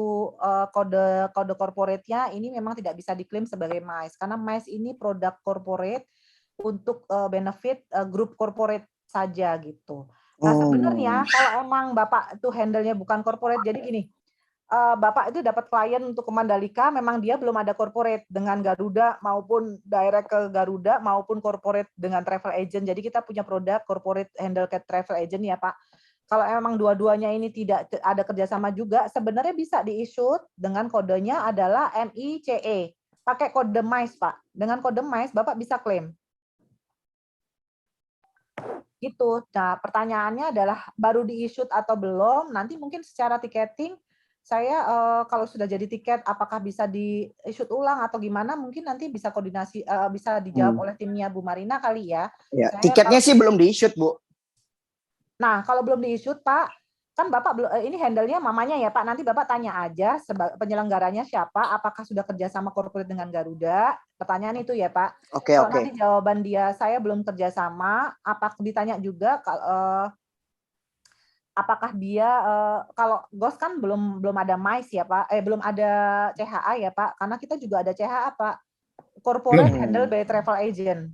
kode corporate-nya, ini memang tidak bisa diklaim sebagai MICE. Karena MICE ini produk corporate untuk benefit grup corporate saja gitu. Nah sebenarnya kalau emang Bapak itu handle-nya bukan corporate, jadi gini, Bapak itu dapat klien untuk ke Mandalika, memang dia belum ada corporate dengan Garuda maupun direct ke Garuda maupun corporate dengan travel agent. Jadi kita punya produk corporate handle ke travel agent ya Pak. Kalau emang dua-duanya ini tidak ada kerjasama juga, sebenarnya bisa di-issue dengan kodenya adalah MICE. Pakai kode MICE, Pak. Dengan kode MICE, Bapak bisa klaim. Gitu. Nah, pertanyaannya adalah baru di-issue atau belum? Nanti mungkin secara tiketing, saya kalau sudah jadi tiket, apakah bisa di-issue ulang atau gimana? Mungkin nanti bisa koordinasi, bisa dijawab oleh timnya Bu Marina kali ya. Tiketnya sih belum di-issue, Bu. Nah, kalau belum di-issue, Pak, kan Bapak ini handle-nya mamanya ya Pak. Nanti Bapak tanya aja penyelenggaranya siapa, apakah sudah kerjasama corporate dengan Garuda. Pertanyaan itu ya Pak. Oke, Kalau oke. nanti jawaban dia saya belum kerjasama, ditanya juga apakah dia kalau GOS kan belum ada MICE ya Pak, belum ada CHA ya Pak, karena kita juga ada CHA Pak. Corporate Belum. handle by travel agent.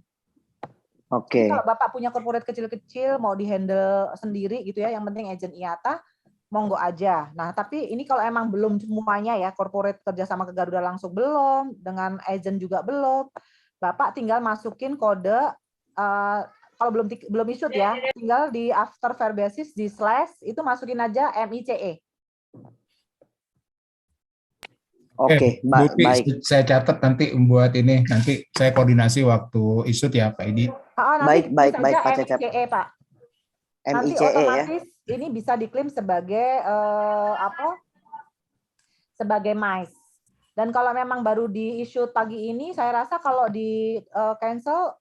Oke. Jadi kalau Bapak punya corporate kecil-kecil mau di-handle sendiri gitu ya, yang penting agent IATA, monggo aja. Nah, tapi ini kalau emang belum semuanya ya, corporate kerjasama ke Garuda langsung belum, dengan agent juga belum, Bapak tinggal masukin kode, kalau belum issued ya, tinggal di after fair basis di slash, itu masukin aja MICE. Oke, Bu Pi, baik. saya catat nanti buat ini, nanti saya koordinasi waktu isut ya Pak Edi. Nanti Baik, tulis Pak aja Cecep. MICE Pak. Nanti MICE ya. otomatis ini bisa diklaim sebagai sebagai MICE. Dan kalau memang baru di issue pagi ini, saya rasa kalau di cancel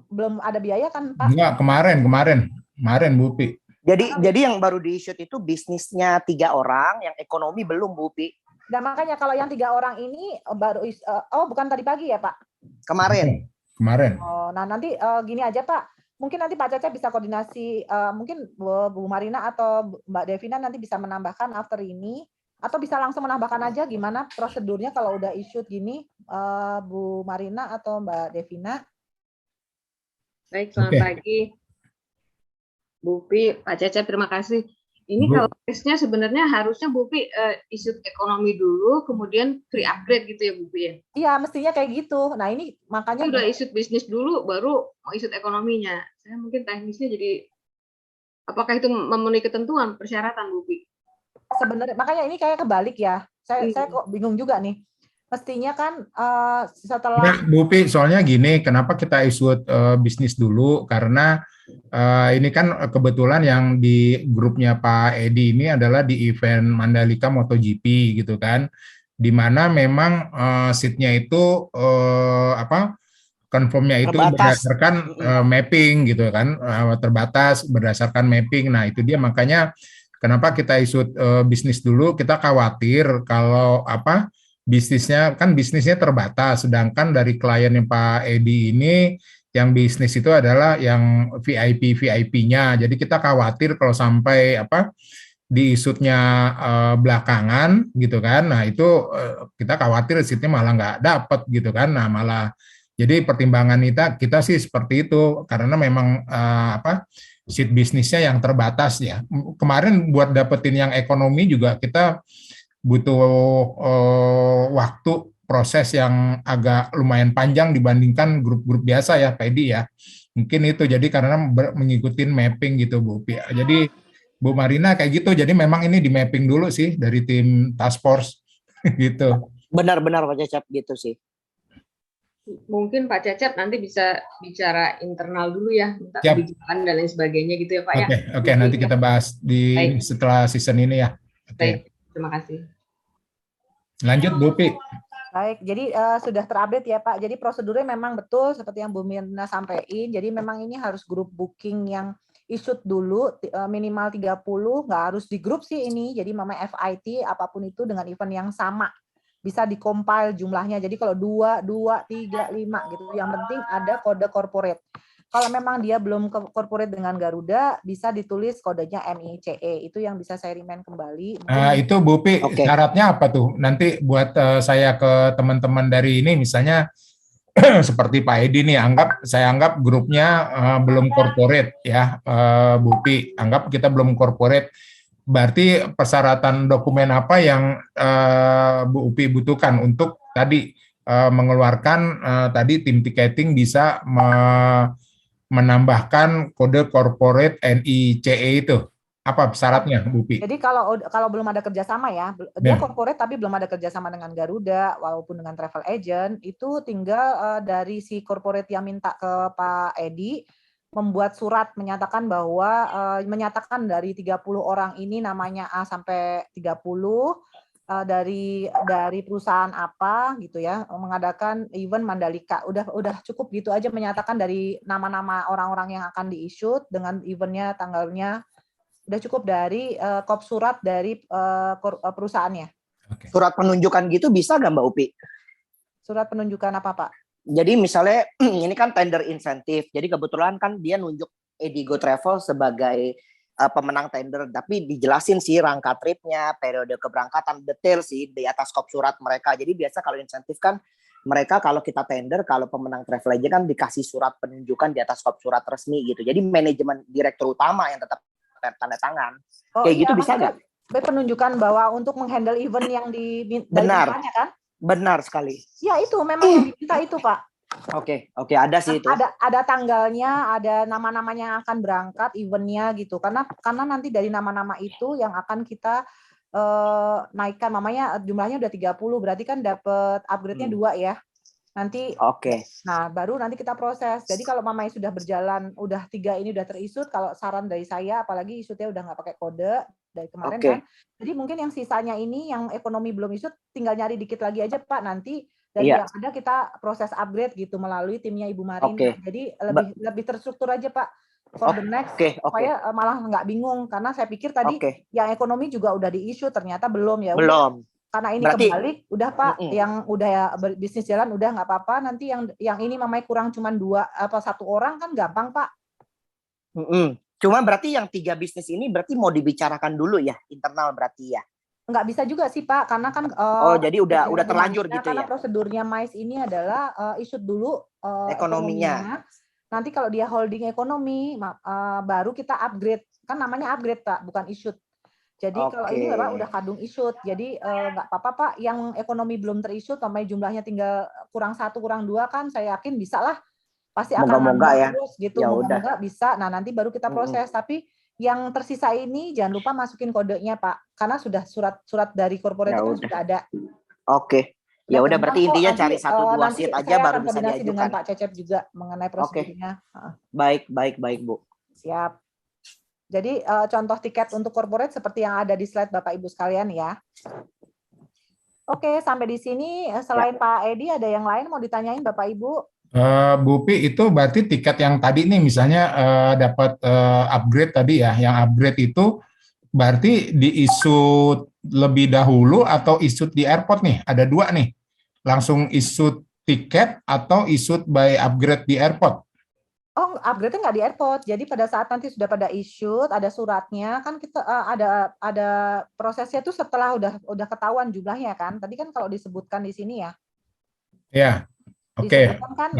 belum ada biaya kan Pak? Enggak, kemarin Bu Pi. Jadi yang baru di issue itu bisnisnya 3 orang, yang ekonomi belum Bu Pi. Dan makanya kalau yang 3 orang ini baru bukan tadi pagi ya Pak? Kemarin. Oh, nah nanti gini aja Pak, mungkin nanti Pak Cecep bisa koordinasi, mungkin Bu Marina atau Mbak Devina nanti bisa menambahkan after ini, atau bisa langsung menambahkan aja gimana prosedurnya kalau udah issued gini, Bu Marina atau Mbak Devina. Baik, selamat pagi. Bu Pi, Pak Cecep, terima kasih. Ini Bu. kalau case-nya sebenarnya harusnya Bu Pi issued ekonomi dulu, kemudian free upgrade gitu ya Bu Pi ya? Iya, mestinya kayak gitu. Nah ini makanya udah issued bisnis dulu, baru mau issued ekonominya. Saya mungkin teknisnya jadi, apakah itu memenuhi ketentuan persyaratan Bu Pi? Sebenarnya makanya ini kayak kebalik ya. Saya kok bingung juga nih. Mestinya kan setelah Nah, Bu Pi, soalnya gini, kenapa kita isut bisnis dulu? Karena ini kan kebetulan yang di grupnya Pak Edi ini adalah di event Mandalika MotoGP gitu kan, di mana memang seatnya itu confirmnya itu Terbatas. berdasarkan mapping gitu kan, terbatas berdasarkan mapping. Nah itu dia makanya kenapa kita isut bisnis dulu. Kita khawatir kalau bisnisnya terbatas, sedangkan dari klien yang Pak Edi ini yang bisnis itu adalah yang VIP-nya. Jadi kita khawatir kalau sampai diisutnya belakangan gitu kan. Nah, itu kita khawatir seatnya malah nggak dapat gitu kan. Nah, malah jadi pertimbangan kita sih seperti itu karena memang seat bisnisnya yang terbatas ya. Kemarin buat dapetin yang ekonomi juga kita butuh waktu proses yang agak lumayan panjang dibandingkan grup-grup biasa ya, Pak Edi ya. Mungkin itu jadi karena mengikuti mapping gitu, Bu. Jadi Bu Marina kayak gitu. Jadi memang ini di mapping dulu sih dari tim task force gitu. Benar-benar Pak Cecep gitu sih. Mungkin Pak Cecep nanti bisa bicara internal dulu ya, minta Siap. kebijakan dan lain sebagainya gitu ya Pak ya. Oke, nanti kita bahas di setelah season ini ya. Baik, terima kasih. Lanjut Bu Pi. Baik, jadi sudah terupdate ya Pak. Jadi prosedurnya memang betul seperti yang Bu Mirna sampaikan. Jadi memang ini harus grup booking yang issued dulu minimal 30, nggak harus di grup sih ini. Jadi namanya FIT apapun itu dengan event yang sama. Bisa di-compile jumlahnya. Jadi kalau 2, 3, 5 gitu. Yang penting ada kode corporate. Kalau memang dia belum corporate dengan Garuda, bisa ditulis kodenya MICE. Itu yang bisa saya remind kembali. Itu Bu Pi, syaratnya apa tuh? Nanti buat saya ke teman-teman dari ini, misalnya seperti Pak Edi nih, saya anggap grupnya belum corporate ya, Bu Pi. Anggap kita belum corporate. Berarti persyaratan dokumen apa yang Bu Upi butuhkan untuk tadi mengeluarkan tadi tim ticketing bisa menambahkan kode corporate NICE itu? Apa syaratnya, Bu Pi? Jadi kalau belum ada kerjasama ya, dia corporate tapi belum ada kerjasama dengan Garuda, walaupun dengan travel agent, itu tinggal dari si corporate yang minta ke Pak Edi, membuat surat menyatakan bahwa menyatakan dari 30 orang ini namanya A sampai 30, dari perusahaan apa gitu ya, mengadakan event Mandalika. Udah cukup gitu aja menyatakan dari nama-nama orang-orang yang akan di-issue dengan eventnya tanggalnya Udah cukup dari kop surat dari perusahaannya. Oke. Surat penunjukan gitu bisa nggak Mbak Upi? Surat penunjukan apa, Pak? Jadi misalnya ini kan tender insentif. Jadi kebetulan kan dia nunjuk Edigo Travel sebagai pemenang tender, tapi dijelasin sih rangka tripnya, periode keberangkatan, detail sih di atas kop surat mereka. Jadi biasa kalau insentif kan mereka kalau kita tender, kalau pemenang travel aja kan dikasih surat penunjukan di atas kop surat resmi gitu. Jadi manajemen direktur utama yang tetap tanda tangan. Kayak gitu bisa nggak? Penunjukan bahwa untuk menghandle event yang dari Benar. perusahaannya kan? Benar sekali. Ya itu memang yang diminta itu, Pak. Oke, ada sih itu. Ada tanggalnya, ada nama-namanya yang akan berangkat, eventnya gitu. Karena nanti dari nama-nama itu yang akan kita naikkan, namanya jumlahnya udah 30, berarti kan dapat upgrade-nya 2 ya. Nanti Nah, baru nanti kita proses. Jadi kalau mamanya sudah berjalan, udah 3 ini udah terisut, kalau saran dari saya, apalagi isutnya udah nggak pakai kode dari kemarin kan. Jadi mungkin yang sisanya ini, yang ekonomi belum isut, tinggal nyari dikit lagi aja Pak, nanti dari yang ada kita proses upgrade gitu melalui timnya Ibu Marina. Jadi lebih terstruktur aja Pak. For the next, supaya malah nggak bingung. Karena saya pikir tadi yang ekonomi juga udah di-issue, ternyata belum ya. Belum. Karena ini berarti, kebalik, udah Pak, yang udah ya bisnis jalan udah nggak apa-apa. Nanti yang ini mamanya kurang cuma 1 orang kan gampang Pak. Cuma berarti yang 3 bisnis ini berarti mau dibicarakan dulu ya internal berarti ya. Nggak bisa juga sih Pak, karena kan jadi udah terlanjur gitu karena ya. prosedurnya MICE ini adalah isut dulu ekonominya. Nanti kalau dia holding ekonomi baru kita upgrade. Kan namanya upgrade Pak, bukan isut. Jadi kalau ini Bapak udah kadung isut. Jadi nggak apa-apa Pak, yang ekonomi belum terisut sampai jumlahnya tinggal kurang 1 kurang 2 kan saya yakin bisa lah. Pasti akan nambah ya. terus gitu. Moga-moga bisa. Nah, nanti baru kita proses. Tapi yang tersisa ini jangan lupa masukin kodenya Pak, karena sudah surat dari corporate itu sudah ada. Ya udah berarti intinya cari 1-2 sheet aja baru bisa diajukan. Dengan Pak Cecep juga mengenai prosedurnya. Baik Bu. Siap. Jadi contoh tiket untuk corporate seperti yang ada di slide Bapak Ibu sekalian ya. Oke, sampai di sini selain Pak Edi ada yang lain mau ditanyain Bapak Ibu? Bu Pi, itu berarti tiket yang tadi nih misalnya dapat upgrade tadi ya, yang upgrade itu berarti diisut lebih dahulu atau isut di airport nih? Ada 2 nih, langsung isut tiket atau isut by upgrade di airport? Oh, upgrade-nya nggak di airport. Jadi pada saat nanti sudah pada issued, ada suratnya, kan kita ada prosesnya itu setelah udah ketahuan jumlahnya kan. Tadi kan kalau disebutkan di sini ya. Ya. Oke, kan,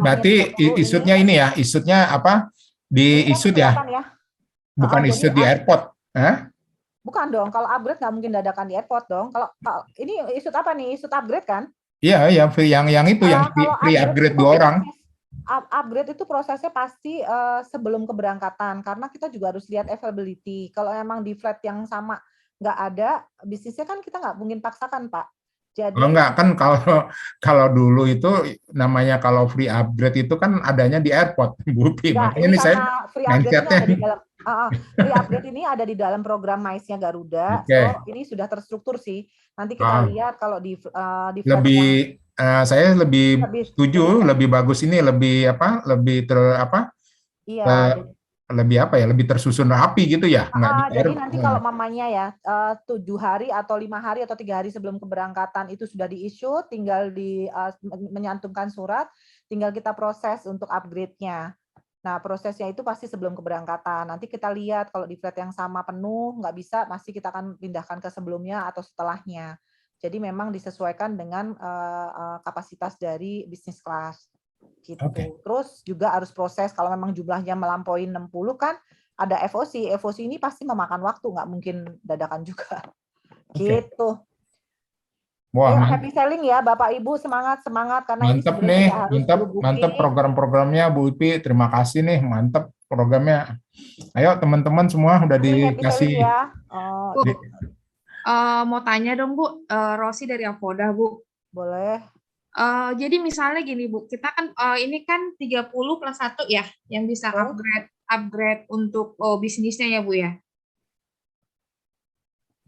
berarti isutnya ini ya, isutnya apa? Di isut ya? Bukan isut di airport? Bukan dong, kalau upgrade nggak mungkin dadakan di airport dong. Kalau ini isut apa nih? Isut upgrade kan? Iya, yang itu yang free upgrade 2 orang. Upgrade itu prosesnya pasti sebelum keberangkatan, karena kita juga harus lihat availability. Kalau emang di flight yang sama nggak ada, bisnisnya kan kita nggak mungkin paksakan Pak. Jadi, enggak kan kalau dulu itu namanya kalau free upgrade itu kan adanya di airport, Bu Pi. Makanya ini saya free upgrade ini ada di dalam program MICE-nya Garuda. So ini sudah terstruktur sih. Nanti kita lihat kalau di saya lebih setuju, lebih bagus ini, lebih lebih tersusun rapi gitu ya. Jadi nanti kalau mamanya ya 7 hari atau 5 hari atau 3 hari sebelum keberangkatan itu sudah di-issue, tinggal menyantumkan surat, tinggal kita proses untuk upgrade-nya. Nah, prosesnya itu pasti sebelum keberangkatan. Nanti kita lihat kalau di flight yang sama penuh, nggak bisa, pasti kita akan pindahkan ke sebelumnya atau setelahnya. Jadi memang disesuaikan dengan kapasitas dari bisnis kelas. Gitu. Terus juga harus proses kalau memang jumlahnya melampaui 60 kan ada FOC. FOC ini pasti memakan waktu, nggak mungkin dadakan juga. Gitu. Wah, happy selling ya Bapak Ibu, semangat karena mantep nih, mantep program-programnya Bu Ipi. Terima kasih nih, mantep programnya. Ayo teman-teman semua udah dikasih. Ya. Mau tanya dong Bu, Rosi dari Avoda Bu. Boleh. Jadi misalnya gini Bu, kita kan ini kan 30 plus 1 ya, yang bisa upgrade untuk bisnisnya ya Bu ya?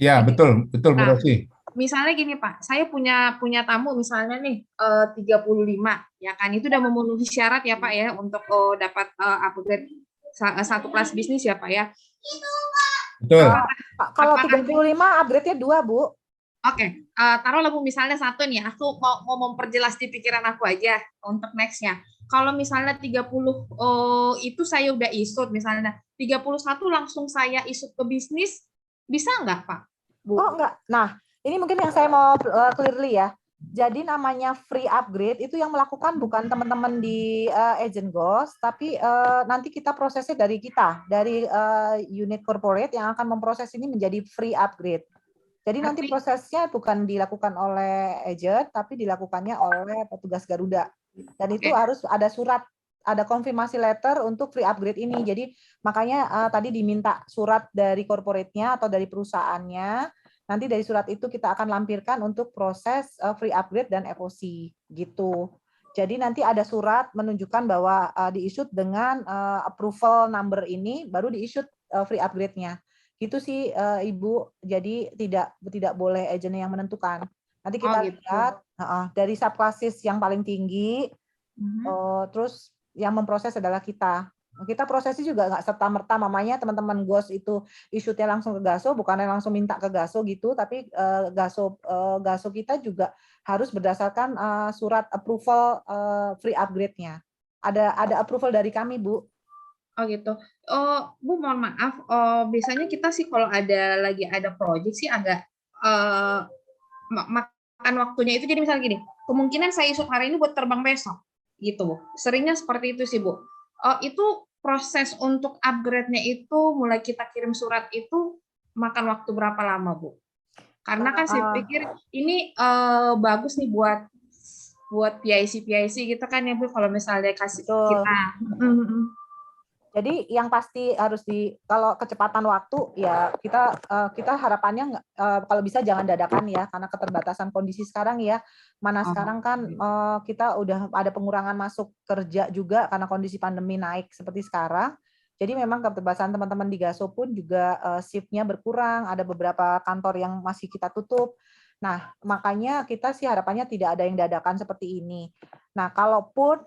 Ya, betul Bu Rosi. Misalnya gini Pak, saya punya tamu misalnya nih 35, ya kan, itu udah memenuhi syarat ya Pak ya, untuk dapat upgrade 1 kelas bisnis ya Pak ya. Betul. Kalau Apakah- 35 upgrade-nya 2, Bu. Oke, taruhlah Bu misalnya satu nih, aku mau memperjelas di pikiran aku aja untuk next-nya. Kalau misalnya 30 itu saya udah isut misalnya, 31 langsung saya isut ke bisnis, bisa nggak Pak? Bu? Oh, enggak. Nah, ini mungkin yang saya mau clearly ya. Jadi namanya free upgrade itu yang melakukan bukan teman-teman di agent Ghost, tapi nanti kita prosesnya dari kita, dari unit corporate yang akan memproses ini menjadi free upgrade. Jadi nanti prosesnya bukan dilakukan oleh agent, tapi dilakukannya oleh petugas Garuda. Dan itu harus ada surat, ada konfirmasi letter untuk free upgrade ini. Jadi makanya tadi diminta surat dari corporate-nya atau dari perusahaannya. Nanti dari surat itu kita akan lampirkan untuk proses free upgrade dan FOC gitu. Jadi nanti ada surat menunjukkan bahwa di-issue dengan approval number ini baru di-issue free upgrade-nya. Gitu sih Ibu. Jadi tidak boleh agent yang menentukan. Nanti kita lihat dari subclasses yang paling tinggi, terus yang memproses adalah kita. Kita prosesnya juga nggak serta-merta, mamanya teman-teman GOS itu issue-nya langsung ke GASO, bukannya langsung minta ke GASO gitu, tapi GASO kita juga harus berdasarkan surat approval free upgrade-nya. Ada approval dari kami, Bu. Oh gitu. Bu mohon maaf, biasanya kita sih kalau lagi ada project sih agak makan waktunya itu, jadi misalnya gini, kemungkinan saya isut hari ini buat terbang besok, gitu Bu. Seringnya seperti itu sih Bu. Itu proses untuk upgrade-nya itu mulai kita kirim surat itu makan waktu berapa lama Bu? Karena kan saya pikir ini bagus nih buat PIC gitu kan ya Bu, kalau misalnya kasih kita. Jadi yang pasti harus kalau kecepatan waktu ya kita harapannya kalau bisa jangan dadakan ya, karena keterbatasan kondisi sekarang ya. Mana sekarang kan kita udah ada pengurangan masuk kerja juga karena kondisi pandemi naik seperti sekarang. Jadi memang keterbatasan teman-teman di GASO pun juga shift-nya berkurang, ada beberapa kantor yang masih kita tutup. Nah, makanya kita sih harapannya tidak ada yang dadakan seperti ini. Nah, kalaupun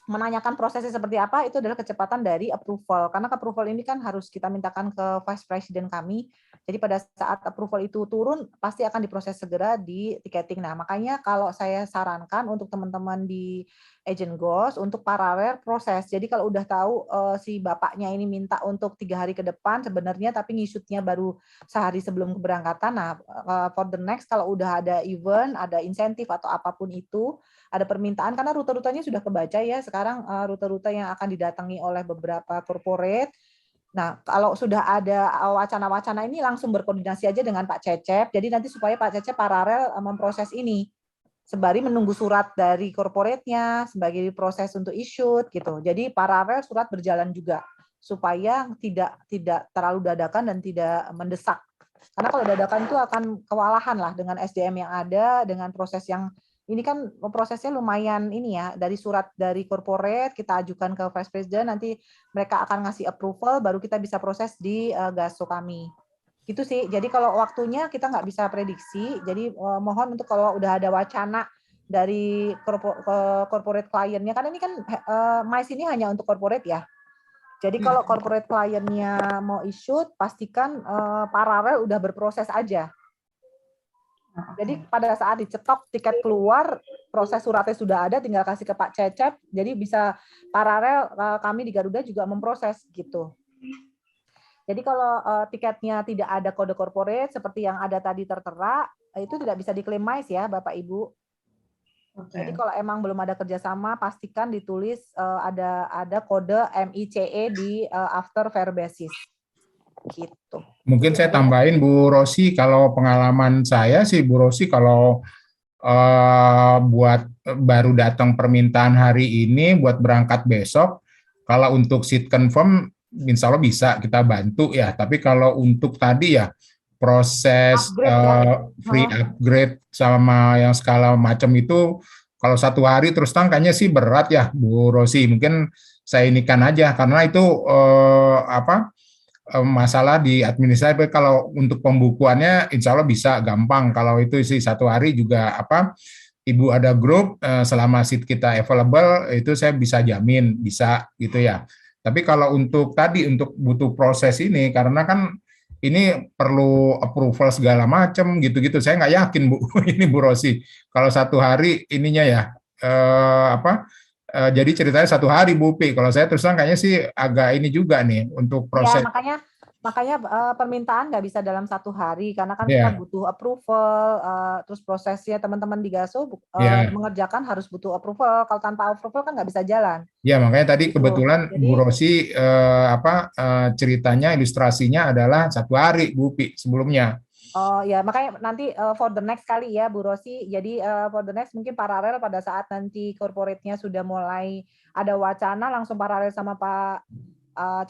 menanyakan prosesnya seperti apa, itu adalah kecepatan dari approval. Karena approval ini kan harus kita mintakan ke Vice President kami. Jadi pada saat approval itu turun, pasti akan diproses segera di tiketing. Nah, makanya kalau saya sarankan untuk teman-teman di agent GOS untuk paralel proses. Jadi kalau udah tahu si bapaknya ini minta untuk 3 hari ke depan sebenarnya, tapi ngisutnya baru sehari sebelum keberangkatan. Nah, for the next kalau udah ada event, ada insentif atau apapun itu, ada permintaan karena rute-rutenya sudah kebaca ya sekarang, rute-rute yang akan didatangi oleh beberapa corporate. Nah, kalau sudah ada wacana-wacana ini langsung berkoordinasi aja dengan Pak Cecep. Jadi nanti supaya Pak Cecep paralel memproses ini sembari menunggu surat dari corporate-nya sebagai proses untuk issue gitu. Jadi paralel surat berjalan juga supaya tidak terlalu dadakan dan tidak mendesak. Karena kalau dadakan itu akan kewalahan lah dengan SDM yang ada, dengan proses yang ini kan prosesnya lumayan ini ya, dari surat dari corporate kita ajukan ke Vice President, nanti mereka akan ngasih approval, baru kita bisa proses di GASO kami. Gitu sih, jadi kalau waktunya kita nggak bisa prediksi, jadi mohon untuk kalau udah ada wacana dari corporate kliennya, karena ini kan MICE ini hanya untuk corporate ya. Jadi kalau corporate kliennya mau issue, pastikan paralel udah berproses aja. Jadi pada saat dicetok tiket keluar, proses suratnya sudah ada, tinggal kasih ke Pak Cecep. Jadi bisa paralel kami di Garuda juga memproses gitu. Jadi kalau tiketnya tidak ada kode corporate seperti yang ada tadi tertera, itu tidak bisa diklaim MICE ya Bapak Ibu. Jadi kalau emang belum ada kerjasama, pastikan ditulis ada kode MICE di after fair basis. Gitu. Mungkin saya tambahin Bu Rosi, kalau pengalaman saya sih Bu Rosi, kalau buat baru datang permintaan hari ini buat berangkat besok, kalau untuk seat confirm insya Allah bisa kita bantu ya, tapi kalau untuk tadi ya proses free upgrade sama yang segala macam itu kalau 1 hari terus kayaknya sih berat ya Bu Rosi, mungkin saya inikan aja karena itu masalah di administrasi. Kalau untuk pembukuannya insya Allah bisa gampang, kalau itu sih 1 hari juga Ibu ada grup selama seat kita available itu saya bisa jamin bisa gitu ya. Tapi kalau untuk tadi untuk butuh proses ini karena kan ini perlu approval segala macam gitu-gitu. Saya nggak yakin Bu ini Bu Rosi. Kalau 1 hari ininya ya jadi ceritanya 1 hari Bu Pi. Kalau saya terus terang kayaknya sih agak ini juga nih untuk Ya, proses. makanya permintaan nggak bisa dalam 1 hari karena kan kita Ya, butuh approval, terus prosesnya teman-teman di GASO ya. mengerjakan harus butuh approval. Kalau tanpa approval kan nggak bisa jalan. Ya, makanya tadi Gitu. kebetulan Jadi, Bu Rosi ceritanya ilustrasinya adalah 1 hari Bu Pi sebelumnya. oh ya, makanya nanti for the next kali ya Bu Rosi. Jadi for the next mungkin paralel pada saat nanti corporate-nya sudah mulai ada wacana langsung paralel sama Pak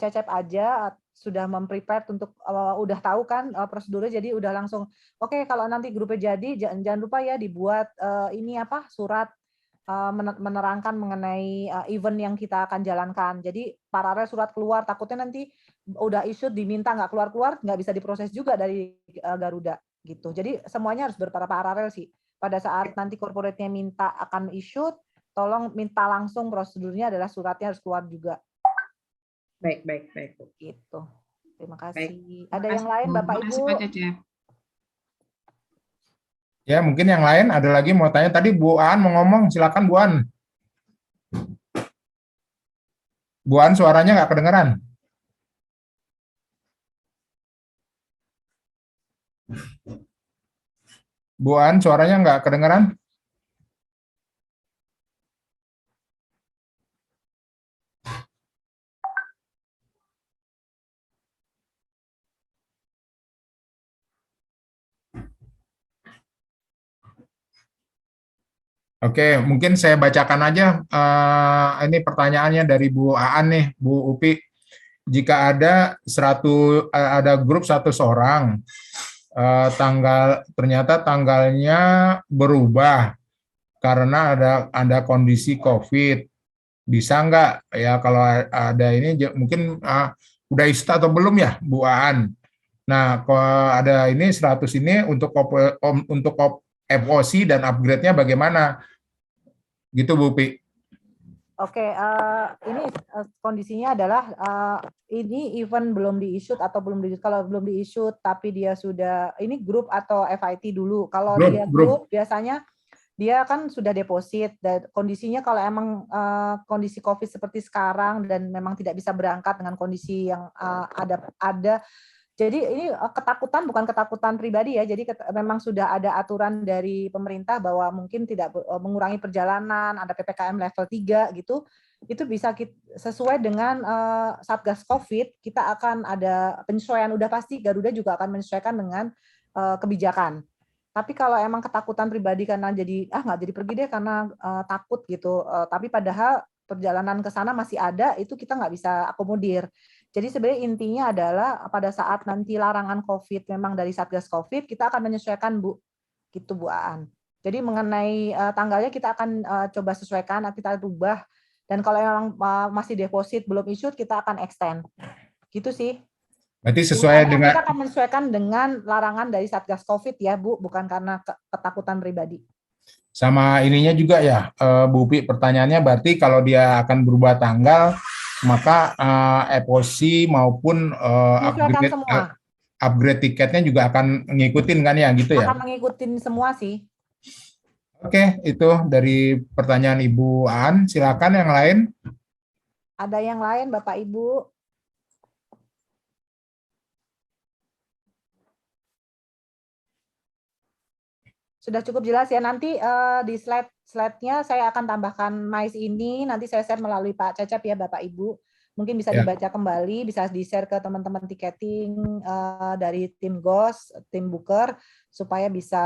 Cecep aja sudah memprepare untuk udah tahu kan prosedurnya, jadi udah langsung oke, kalau nanti grupnya jadi jangan lupa ya dibuat ini apa surat menerangkan mengenai event yang kita akan jalankan. Jadi paralel surat keluar, takutnya nanti udah issue diminta nggak keluar nggak bisa diproses juga dari Garuda gitu. Jadi semuanya harus berparalel sih. Pada saat nanti corporate-nya minta akan issue, tolong minta langsung prosedurnya adalah suratnya harus keluar juga. Baik. Gitu. Terima kasih. Baik. Ada yang lain Bapak Ibu? Terima kasih Pak Cecep. Ya, mungkin yang lain ada lagi mau tanya. Tadi Bu Aan mau ngomong, silakan Bu Aan. Bu Aan suaranya nggak kedengeran. Bu Aan suaranya nggak kedengeran. Oke, mungkin saya bacakan aja ini pertanyaannya dari Bu Aan nih, Bu Upi. Jika ada ada grup 100 orang, ternyata tanggalnya berubah karena ada kondisi COVID, bisa nggak ya kalau ada ini mungkin udah ista atau belum ya Bu Aan? Nah, kalau ada ini 100 ini untuk FOC dan upgrade-nya bagaimana? Gitu Bu Pi. Oke, ini kondisinya adalah ini event belum di-issue atau belum di kalau belum di-issue tapi dia sudah ini grup atau FIT dulu. Kalau dia grup biasanya dia kan sudah deposit dan kondisinya kalau emang kondisi COVID seperti sekarang dan memang tidak bisa berangkat dengan kondisi yang ada. Jadi ini ketakutan bukan ketakutan pribadi ya. Jadi memang sudah ada aturan dari pemerintah bahwa mungkin tidak mengurangi perjalanan, ada PPKM level 3 gitu. Itu bisa sesuai dengan Satgas Covid, kita akan ada penyesuaian, udah pasti Garuda juga akan menyesuaikan dengan kebijakan. Tapi kalau emang ketakutan pribadi karena jadi nggak jadi pergi deh karena takut gitu. Tapi padahal perjalanan ke sana masih ada, itu kita nggak bisa akomodir. Jadi sebenarnya intinya adalah pada saat nanti larangan COVID memang dari Satgas COVID, kita akan menyesuaikan Bu, gitu Bu Aan. Jadi mengenai tanggalnya kita akan coba sesuaikan, kita rubah. Dan kalau memang masih deposit belum issued, kita akan extend. Gitu sih. Berarti sesuai dengan kita akan menyesuaikan dengan larangan dari Satgas COVID ya Bu, bukan karena ketakutan pribadi. Sama ininya juga ya, Bu Pi, pertanyaannya berarti kalau dia akan berubah tanggal, maka FOC maupun upgrade tiketnya juga akan ngikutin kan ya gitu ya? Akan ngikutin semua sih. Oke, itu dari pertanyaan Ibu Aan. Silakan yang lain. Ada yang lain Bapak Ibu? Sudah cukup jelas ya. Nanti di slide-nya saya akan tambahkan MICE ini. Nanti saya share melalui Pak Cecep ya Bapak Ibu. Mungkin bisa dibaca kembali, bisa di-share ke teman-teman tiketing dari tim GOS, tim Booker, supaya bisa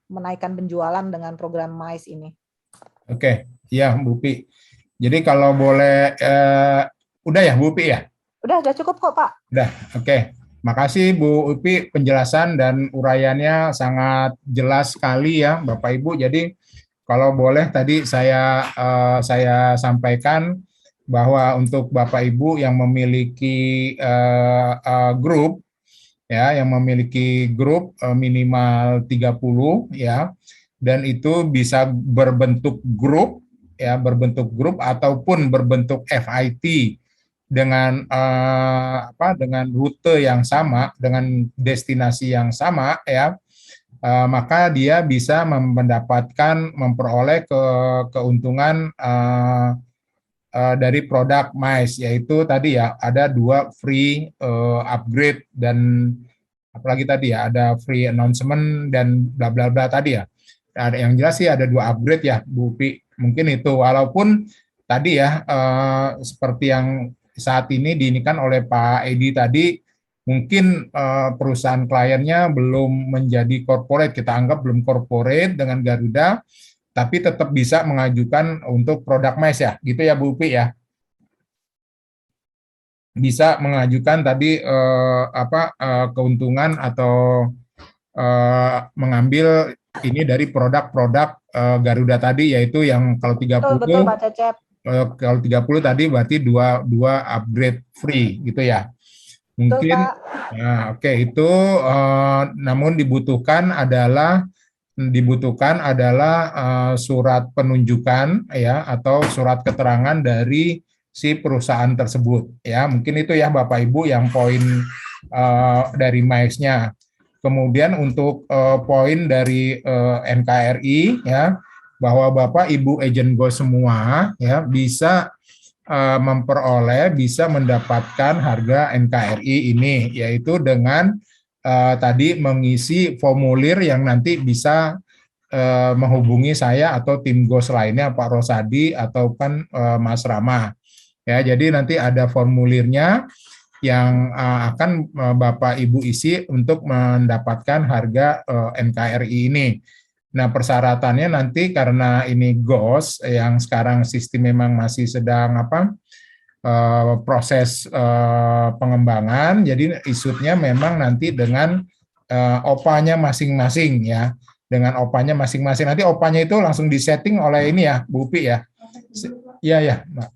menaikkan penjualan dengan program MICE ini. Oke, ya Bu Pi. Jadi kalau boleh, udah ya Bu Pi ya? Udah cukup kok Pak. Udah, oke. Makasih Bu Upi, penjelasan dan uraiannya sangat jelas sekali ya Bapak Ibu. Jadi kalau boleh tadi saya sampaikan bahwa untuk Bapak Ibu yang memiliki grup ya, yang memiliki grup minimal 30 ya, dan itu bisa berbentuk grup ya, berbentuk grup ataupun berbentuk FIT dengan dengan rute yang sama, dengan destinasi yang sama, ya, maka dia bisa memperoleh keuntungan dari produk MICE, yaitu tadi ya ada 2 free upgrade dan apalagi tadi ya ada free announcement dan bla bla bla tadi ya. Ada yang jelas sih ada 2 upgrade ya Bu Upi. Mungkin itu walaupun tadi ya seperti yang saat ini diinikan oleh Pak Edi tadi, mungkin perusahaan kliennya belum menjadi corporate, kita anggap belum corporate dengan Garuda, tapi tetap bisa mengajukan untuk produk MICE ya, gitu ya Bu Upi ya. Bisa mengajukan tadi keuntungan atau mengambil ini dari produk-produk Garuda tadi, yaitu yang kalau 30 Betul, Pak Cecep. kalau 30 tadi berarti dua upgrade free gitu ya. Mungkin oke, itu namun dibutuhkan adalah surat penunjukan ya atau surat keterangan dari si perusahaan tersebut ya. Mungkin itu ya Bapak Ibu yang poin dari MICE-nya. Kemudian untuk poin dari NKRI ya, bahwa Bapak Ibu agent Go semua ya bisa bisa mendapatkan harga NKRI ini, yaitu dengan tadi mengisi formulir yang nanti bisa menghubungi saya atau tim GOS lainnya, Pak Rosadi atau kan Mas Rama. Ya, jadi nanti ada formulirnya yang akan Bapak Ibu isi untuk mendapatkan harga NKRI ini. Nah, persyaratannya nanti karena ini GOS yang sekarang sistem memang masih sedang proses pengembangan, jadi isutnya memang nanti dengan OPA-nya masing-masing ya, dengan OPA-nya masing-masing. Nanti OPA-nya itu langsung disetting oleh ini ya, Bu Upi ya. Iya ya, Mbak.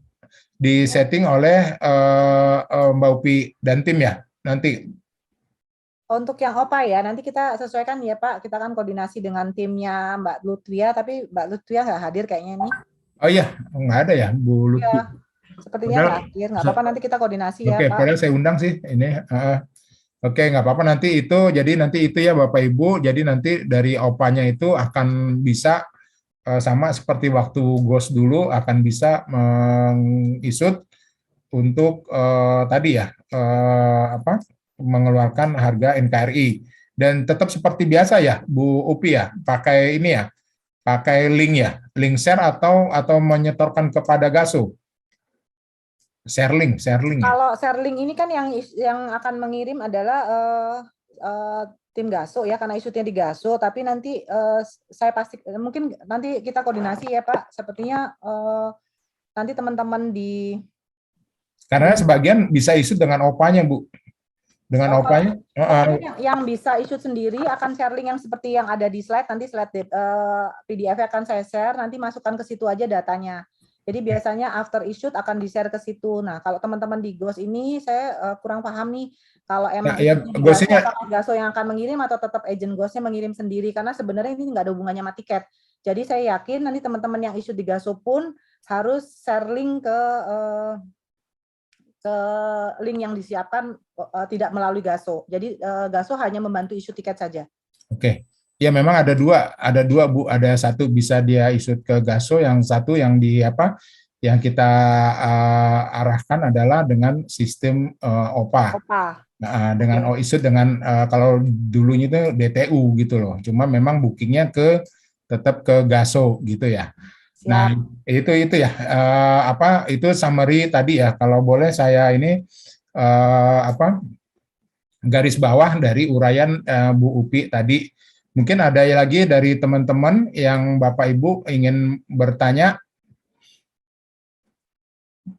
Disetting oleh Mbak Upi dan tim ya nanti. Untuk yang OPA ya, nanti kita sesuaikan ya Pak, kita kan koordinasi dengan timnya Mbak Lutfia, tapi Mbak Lutfia nggak hadir kayaknya nih. Oh iya, nggak ada ya Bu Lutfi. Ya, sepertinya nggak hadir, nggak apa-apa nanti kita koordinasi ya Oke, Pak. padahal saya undang sih ini. Oke, nggak apa-apa nanti itu, jadi nanti itu ya Bapak Ibu, jadi nanti dari OPA-nya itu akan bisa sama seperti waktu GOS dulu akan bisa mengisut untuk tadi ya mengeluarkan harga NKRI, dan tetap seperti biasa ya Bu Upi ya, pakai ini ya, pakai link ya, link share atau menyetorkan kepada GASO. Share link ya. Kalau share link ini kan yang akan mengirim adalah tim GASO ya, karena isunya di GASO, tapi nanti saya pasti mungkin nanti kita koordinasi ya Pak, sepertinya nanti teman-teman di karena sebagian bisa isu dengan OPA-nya Bu, dengan OPA-nya yang bisa isu sendiri akan share link yang seperti yang ada di slide, nanti slide PDF akan saya share, nanti masukkan ke situ aja datanya. Jadi biasanya after issue akan di-share ke situ. Nah, kalau teman-teman di GOS ini saya kurang paham nih, kalau emang GASO yang akan mengirim atau tetap agent GOS-nya mengirim sendiri, karena sebenarnya ini nggak ada hubungannya sama tiket. Jadi saya yakin nanti teman-teman yang isu di GASO pun harus share link ke link yang disiapkan tidak melalui GASO. Jadi GASO hanya membantu isu tiket saja. Oke. Ya memang ada dua Bu, ada satu bisa dia isut ke GASO, yang satu yang yang kita arahkan adalah dengan sistem OPA. Nah, dengan isut dengan kalau dulunya itu DTU gitu loh. Cuma memang bookingnya tetap ke GASO gitu ya. Nah, itu ya itu summary tadi ya. Kalau boleh saya ini garis bawah dari uraian Bu Upi tadi. Mungkin ada lagi dari teman-teman yang Bapak Ibu ingin bertanya.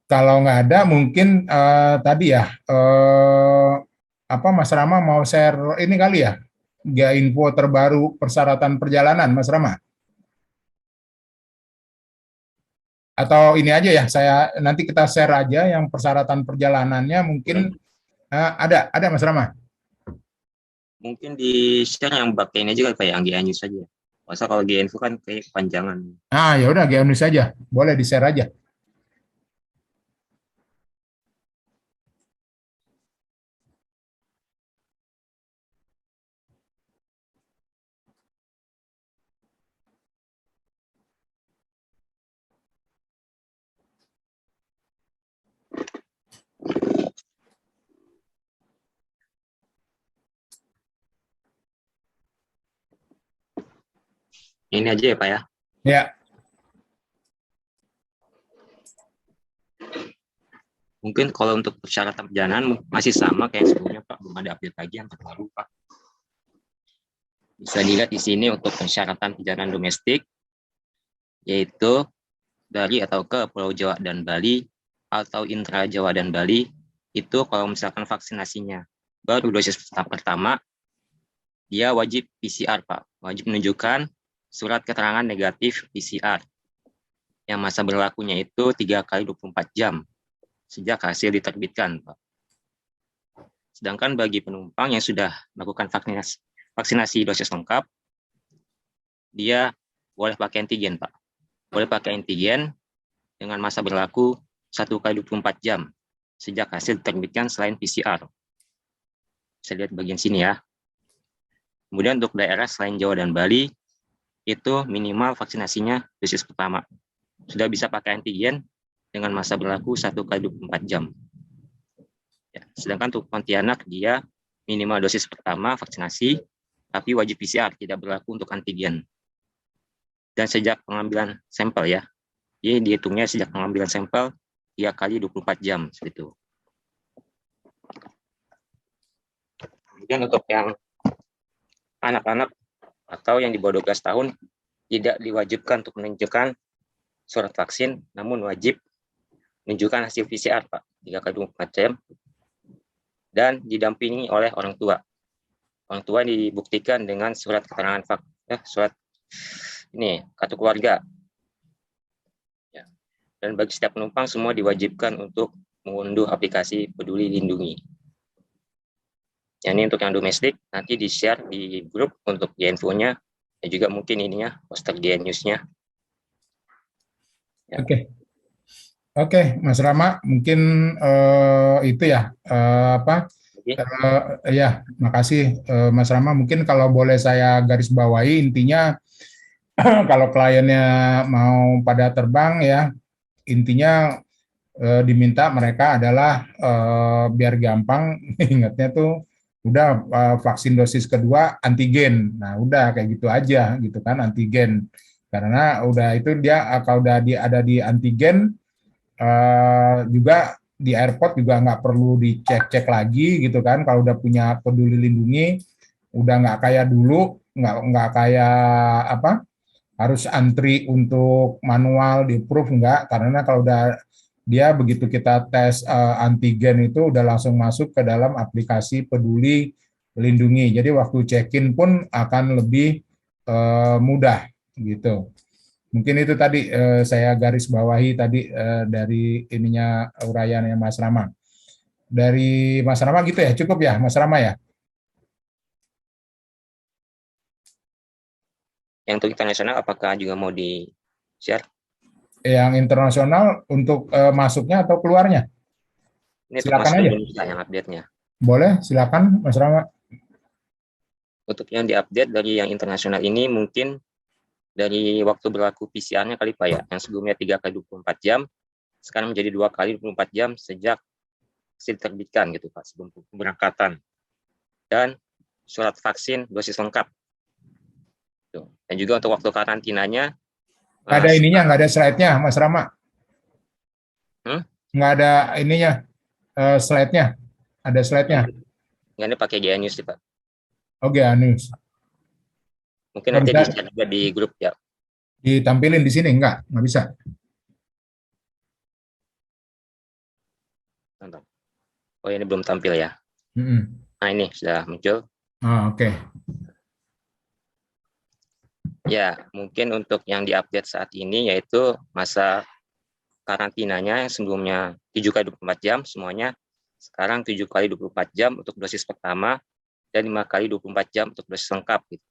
Kalau nggak ada, mungkin tadi ya, Mas Rama mau share ini kali ya, info terbaru persyaratan perjalanan, Mas Rama? Atau ini aja ya, nanti kita share aja yang persyaratan perjalanannya, mungkin ada Mas Rama? Mungkin di-share yang pakai ini aja kayak yang GA News saja. Masa kalau GA Info kan kayak panjangan. Ya udah GA News saja. Boleh di-share aja. Ini aja ya Pak ya. Ya, Mungkin kalau untuk persyaratan perjalanan masih sama kayak sebelumnya Pak, belum ada update lagi yang terbaru Pak. Bisa dilihat di sini untuk persyaratan perjalanan domestik, yaitu dari atau ke Pulau Jawa dan Bali atau intra Jawa dan Bali, itu kalau misalkan vaksinasinya baru dosis pertama, dia wajib PCR Pak, wajib menunjukkan surat keterangan negatif PCR yang masa berlakunya itu 3 kali 24 jam sejak hasil diterbitkan Pak. Sedangkan bagi penumpang yang sudah melakukan vaksinasi dosis lengkap, dia boleh pakai antigen Pak. Boleh pakai antigen dengan masa berlaku 1 kali 24 jam sejak hasil diterbitkan selain PCR. Bisa lihat bagian sini ya. Kemudian untuk daerah selain Jawa dan Bali, itu minimal vaksinasinya dosis pertama. Sudah bisa pakai antigen dengan masa berlaku 1 kali 24 jam. Ya, sedangkan untuk Pontianak, dia minimal dosis pertama vaksinasi, tapi wajib PCR, tidak berlaku untuk antigen. Dan sejak pengambilan sampel ya, jadi dihitungnya sejak pengambilan sampel 3 kali 24 jam seperti itu. Kemudian untuk yang anak-anak atau yang di bawah 12 tahun tidak diwajibkan untuk menunjukkan surat vaksin, namun wajib menunjukkan hasil PCR Pak 3 kali 24 jam dan didampingi oleh orang tua. Orang tua dibuktikan dengan surat keterangan surat ini kartu keluarga. Ya. Dan bagi setiap penumpang semua diwajibkan untuk mengunduh aplikasi Peduli Lindungi. Ya, ini untuk yang domestik, nanti di-share di grup untuk info-nya, dan juga mungkin ininya, poster News-nya. Ya. Oke, Mas Rama, mungkin itu ya, ya, makasih Mas Rama. Mungkin kalau boleh saya garis bawahi, intinya kalau kliennya mau pada terbang ya, intinya diminta mereka adalah biar gampang ingatnya tuh udah vaksin dosis kedua antigen. Nah, udah kayak gitu aja gitu kan, antigen. Karena udah itu dia kalau udah ada di antigen juga di airport juga nggak perlu dicek-cek lagi gitu kan. Kalau udah punya Peduli Lindungi, udah nggak kayak dulu, nggak kayak harus antri untuk manual di approve, enggak, karena kalau udah dia begitu kita tes antigen itu udah langsung masuk ke dalam aplikasi Peduli Lindungi. Jadi waktu check-in pun akan lebih mudah gitu. Mungkin itu tadi saya garis bawahi tadi dari ininya uraiannya Mas Rama. Dari Mas Rama gitu ya, cukup ya Mas Rama ya? Yang untuk internasional apakah juga mau di-share? Yang internasional untuk masuknya atau keluarnya? Ini Silakan termasuk aja. Indonesia yang update-nya. Boleh, silakan Mas Rama. Untuk yang diupdate dari yang internasional ini mungkin dari waktu berlaku PCR-nya kali Pak ya, yang sebelumnya 3 kali 24 jam, sekarang menjadi 2 kali 24 jam sejak hasil diterbitkan gitu Pak, sebelum keberangkatan. Dan surat vaksin dosis lengkap. Dan juga untuk waktu karantinanya. Nggak ada ininya, nggak ada slide-nya Mas Rama. Nggak ada ininya, slide-nya. Ada slide-nya. Nggak ada pakai GA News sih Pak. Oke, News. Mungkin nanti di-share juga di grup ya. Ditampilin di sini, nggak bisa. Oh ini belum tampil ya. Nah ini sudah muncul. Oke. Ya, mungkin untuk yang diupdate saat ini yaitu masa karantinanya yang sebelumnya 7 kali 24 jam semuanya sekarang 7 kali 24 jam untuk dosis pertama dan 5 kali 24 jam untuk dosis lengkap gitu.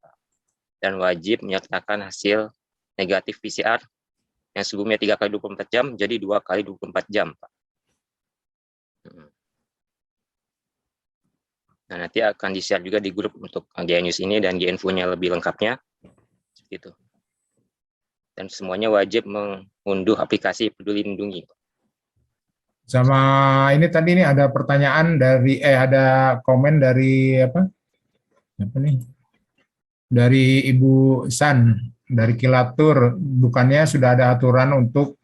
Dan wajib menyertakan hasil negatif PCR yang sebelumnya 3 kali 24 jam jadi 2 kali 24 jam, Pak. Nah, nanti akan di-share juga di grup untuk GA News ini dan GA-info-nya lebih lengkapnya. Gitu. Dan semuanya wajib mengunduh aplikasi Peduli Lindungi. Sama ini tadi nih ada pertanyaan dari ada komen dari apa nih? Dari Ibu San dari Kilatur, bukannya sudah ada aturan untuk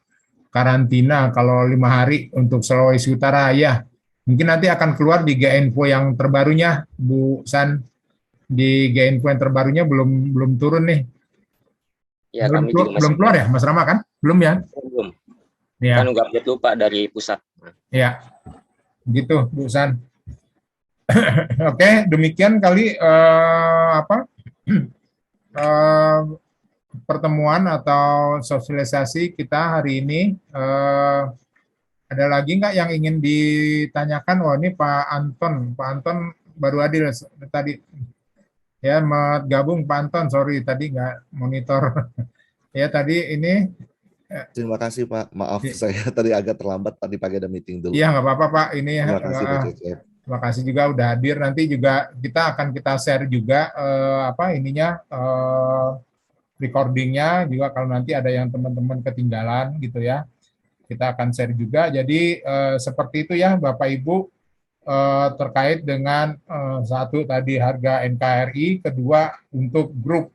karantina kalau 5 hari untuk Sulawesi Utara ya. Mungkin nanti akan keluar di G-Info yang terbarunya, Bu San. Di G-Info yang terbarunya belum belum turun nih. Ya, kami juga Belum masih keluar ya, Mas Rama kan? Belum ya? belum. Ya, Kan nggak update lupa dari pusat. ya, gitu, Bu San. Oke, demikian kali eh, pertemuan atau sosialisasi kita hari ini. Ada lagi nggak yang ingin ditanyakan? Oh, ini Pak Anton. Pak Anton baru hadir tadi. Ya, mau gabung Pak Anton. Sorry, tadi nggak monitor. Ya, tadi ini. Terima kasih Pak. Maaf saya tadi agak terlambat, tadi pagi ada meeting dulu. Iya, nggak apa-apa Pak. Ini Terima kasih Pak Cecep. terima kasih juga udah hadir. Nanti juga kita share juga recordingnya juga kalau nanti ada yang teman-teman ketinggalan gitu ya. Kita akan share juga. Jadi seperti itu ya Bapak Ibu terkait dengan satu tadi harga NKRI, kedua untuk grup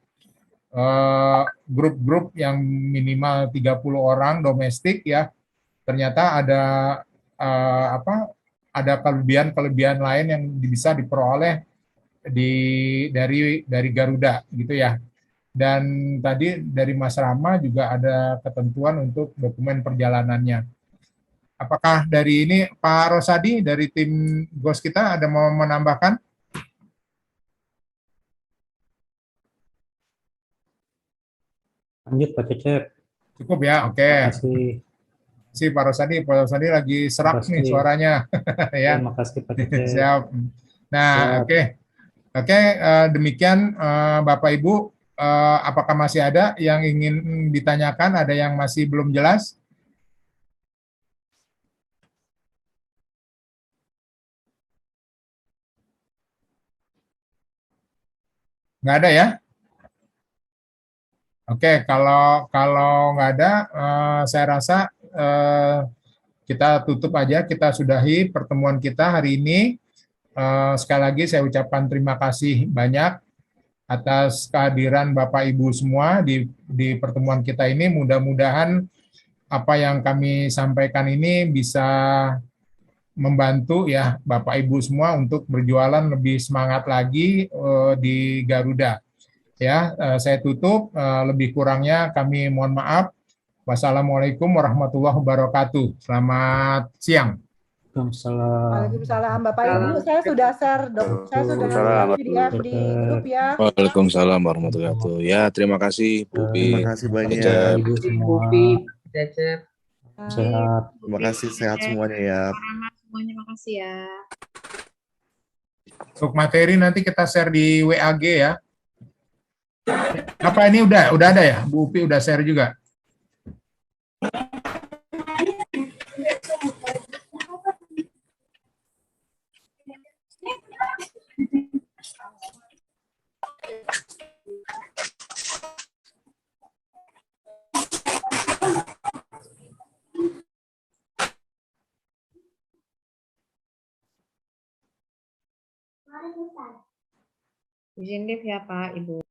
yang minimal 30 orang domestik ya. Ternyata ada kelebihan lain yang bisa diperoleh dari Garuda gitu ya. Dan tadi dari Mas Rama juga ada ketentuan untuk dokumen perjalanannya. Apakah dari ini Pak Rosadi dari tim GOS kita ada mau menambahkan? Lanjut Pak Cecep. Cukup ya, oke. Terima kasih. Si Pak Rosadi lagi serak nih Makasih. suaranya. Ya, Terima kasih Pak Cecep. siap. Nah, Siap. oke, demikian Bapak Ibu, apakah masih ada yang ingin ditanyakan? Ada yang masih belum jelas? Nggak ada ya? Oke, kalau nggak ada, saya rasa kita tutup aja, kita sudahi pertemuan kita hari ini. Sekali lagi saya ucapkan terima kasih banyak atas kehadiran Bapak Ibu semua di pertemuan kita ini. Mudah-mudahan apa yang kami sampaikan ini bisa membantu ya Bapak Ibu semua untuk berjualan lebih semangat lagi di Garuda. Ya, saya tutup. Lebih kurangnya kami mohon maaf. Wassalamualaikum warahmatullahi wabarakatuh. Selamat siang. Waalaikumsalam. Waalaikumsalam Bapak Ibu, saya sudah share share PDF di grup ya. Waalaikumsalam warahmatullahi wabarakatuh. Ya, terima kasih Bu Terima Pi. kasih banyak. Cecep. Ibu semua. Sehat. Terima kasih, sehat semuanya ya. Semuanya makasih ya. Untuk materi nanti kita share di WAG ya. Apa ini udah ada ya? Bu Upi udah share juga. Izin live ya Pak, Ibu.